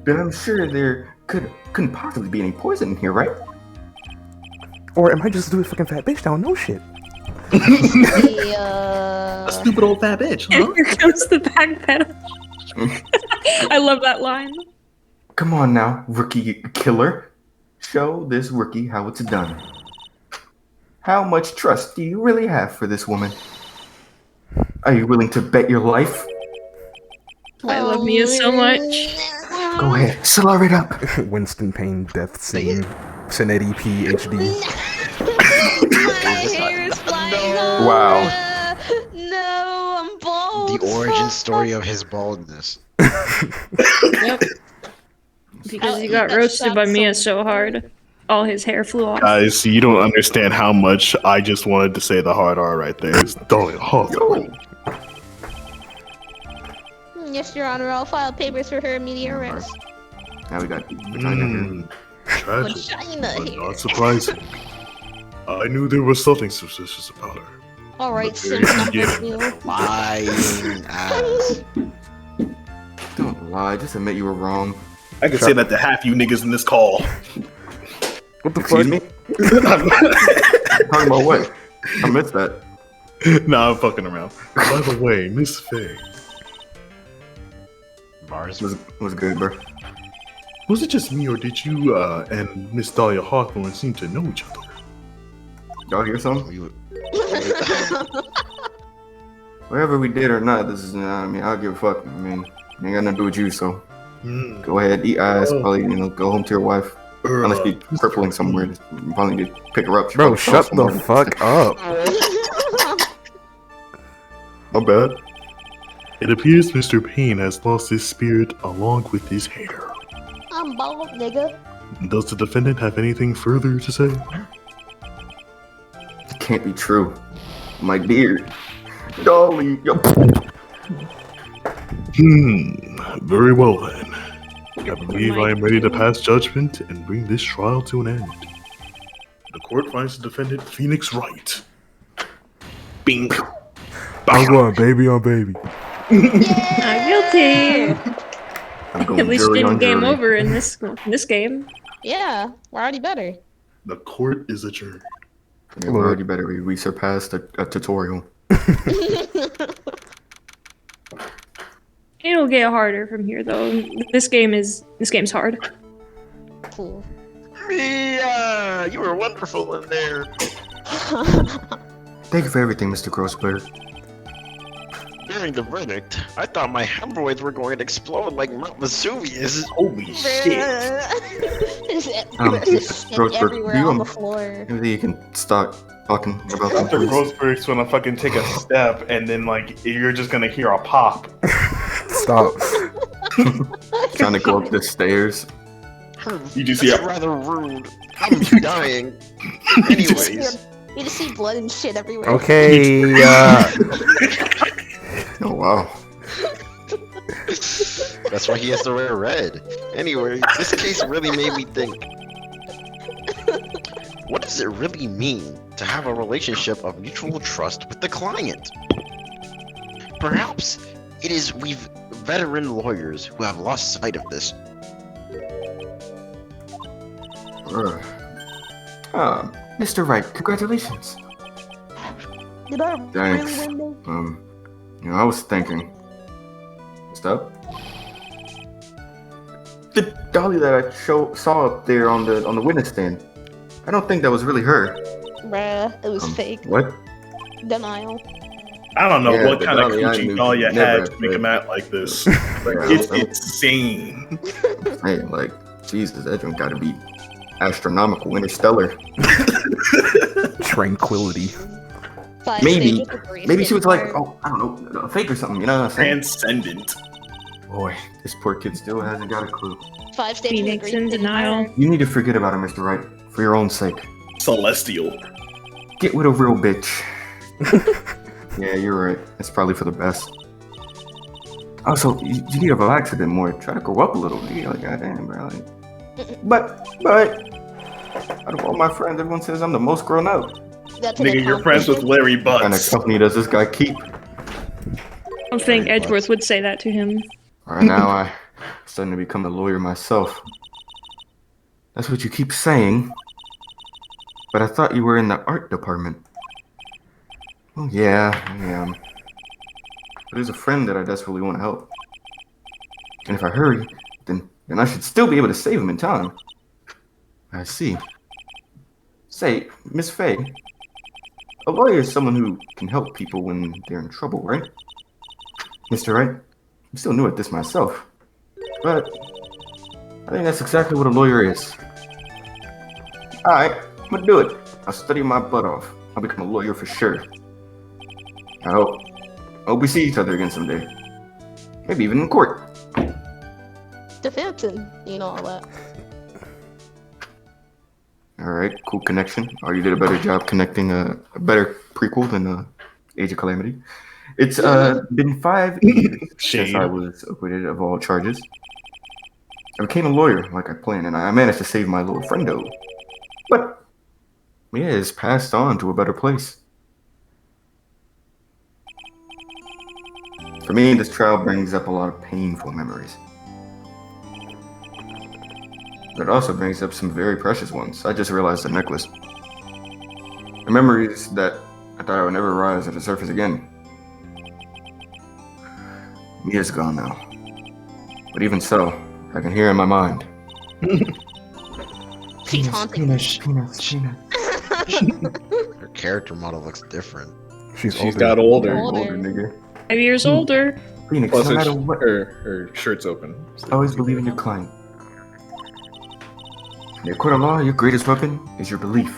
then I'm sure there couldn't possibly be any poison in here, right? Or am I just a stupid fucking fat bitch? I don't know shit. The, Stupid old fat bitch, huh? Here comes the backpedal. I love that line. Come on now, rookie killer. Show this rookie how it's done. How much trust do you really have for this woman? Are you willing to bet your life? I love Mia so much. Go ahead, slur it up. Winston Payne death scene. Cinetti PhD. My hair is flying off. Wow. No, I'm bald. The origin story of his baldness. Yep. Because he got roasted by Mia so hard, all his hair flew off. Guys, you don't understand how much I just wanted to say the hard R right there. It's Dahlia Hawthorne. Yes, Your Honor, I'll file papers for her immediate arrest. Now we got vagina Tragic, Vagina but here. not surprising. I knew there was something suspicious about her. Alright, But sim there number you 2. Lying ass. Don't lie, just admit you were wrong. I can say that to half you niggas in this call. What the Excuse fuck? me? Talking about what? I missed that. Nah, I'm fucking around. By the way, Miss Faye, Mars. Was good, bro. was it just me or did you and Miss Dahlia Hawthorne seem to know each other? Y'all hear something? You- Whatever we did or not, this is, I mean, I'll give a fuck. I mean, ain't got nothing to do with you, so Hmm. go ahead, eat ass, Oh. probably, go home to your wife. Unless you're crippling somewhere, you probably need to pick her up. She Bro, probably fell shut the somewhere. fuck up. My bad. It appears Mr. Payne has lost his spirit along with his hair. I'm bald, nigga. Does the defendant have anything further to say? It can't be true. My dear. Dolly. Very well then. I believe I am ready to pass judgment and bring this trial to an end. The court finds the defendant Phoenix Wright. Bing. I'm going baby on baby. Not guilty. I'm going At least jury getting on game jury. over in this game. Yeah, we're already better. The court is adjourned. Yeah, we're already better. We surpassed a tutorial. It'll get harder from here though. This game's hard. Cool. Mia, you were wonderful in there. Thank you for everything, Mr. Grossberg. During the verdict, I thought my hemorrhoids were going to explode like Mount Vesuvius. Holy shit. There's shit Grossberg, everywhere you, on the floor. Maybe you can stop talking about After them. Grossberg's gonna fucking take a step and then like you're just gonna hear a pop. Stop. Trying to go up the stairs. You just That's hear rather rude. I'm dying. Anyways, You just see blood and shit everywhere. Okay, Oh wow. that's why he has to wear red. Anyway, this case really made me think. What does it really mean to have a relationship of mutual trust with the client? Perhaps it is we veteran lawyers who have lost sight of this. Mr. Wright, congratulations. Did I Thanks. really win this? I was thinking. Stuff. The dolly that I saw up there on the witness stand. I don't think that was really her. Bruh, it was fake. What? Denial. I don't know Yeah, what the kind of Dolly I coochie knew doll you could never had to have make been. him act like this. Like, Yeah, it's I'm- insane. Hey, like, Jesus, that one gotta be astronomical, interstellar. tranquility. 5 Maybe. stages of grief Maybe she was like, getting oh, I don't know, a fake or something, you know what I'm saying? Transcended. Boy, this poor kid still hasn't got a clue. fired. 5 stages of Phoenix grief in getting denial. fired. You need to forget about her, Mr. Wright, for your own sake. Celestial. Get with a real bitch. Yeah, you're right. It's probably for the best. Also, you need to relax a bit more. Try to grow up a little. Nigga. Like, goddamn, bro. Like, but, out of all my friends, everyone says I'm the most grown up. That's an Nigga, you're friends with Larry What kind of Butts. company does this guy keep? I don't think Edgeworth would say that to him. Right now, I'm starting to become a lawyer myself. That's what you keep saying. But I thought you were in the art department. Oh, yeah, I am. But there's a friend that I desperately want to help. And if I hurry, then I should still be able to save him in time. I see. Say, Miss Faye, a lawyer is someone who can help people when they're in trouble, right? Mr. Wright, I'm still new at this myself. But I think that's exactly what a lawyer is. Alright, I'm gonna do it. I'll study my butt off. I'll become a lawyer for sure. I hope we see each other again someday. Maybe even in court. Defense and, all that. Alright, cool connection. You did a better job connecting a better prequel than Age of Calamity. It's been 5 years since I was acquitted of all charges. I became a lawyer like I planned, and I managed to save my little friendo. But Mia is passed on to a better place. For me, this trial brings up a lot of painful memories. But it also brings up some very precious ones. I just realized the necklace. The memories that I thought I would never rise to the surface again. Mia's gone now. But even so, I can hear in my mind. She's haunting. Her character model looks different. She's got older. Older nigga. 5 years older. Phoenix, Plus, no matter what, her shirt's open. always believe in your client. In a court of law, your greatest weapon is your belief.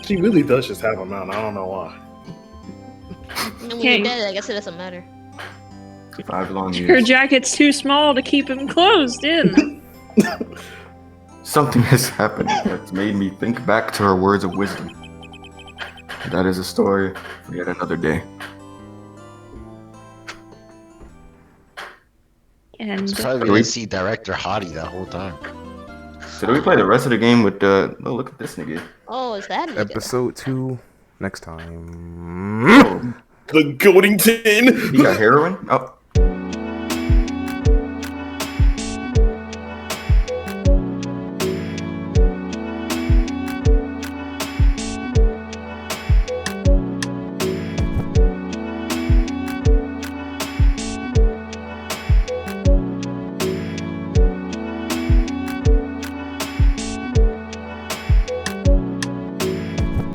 She really does just have them out. I don't know why. And when you're dead, I guess it doesn't matter. 5 long Her years. jacket's too small to keep him closed in. Something has happened that's made me think back to her words of wisdom. That is a story for yet another day. And So probably didn't see director Hottie that whole time. So do we play the rest of the game with oh, look at this nigga. Oh, is that nigga? Episode 2 next time. The Goldington! He got heroin? Oh.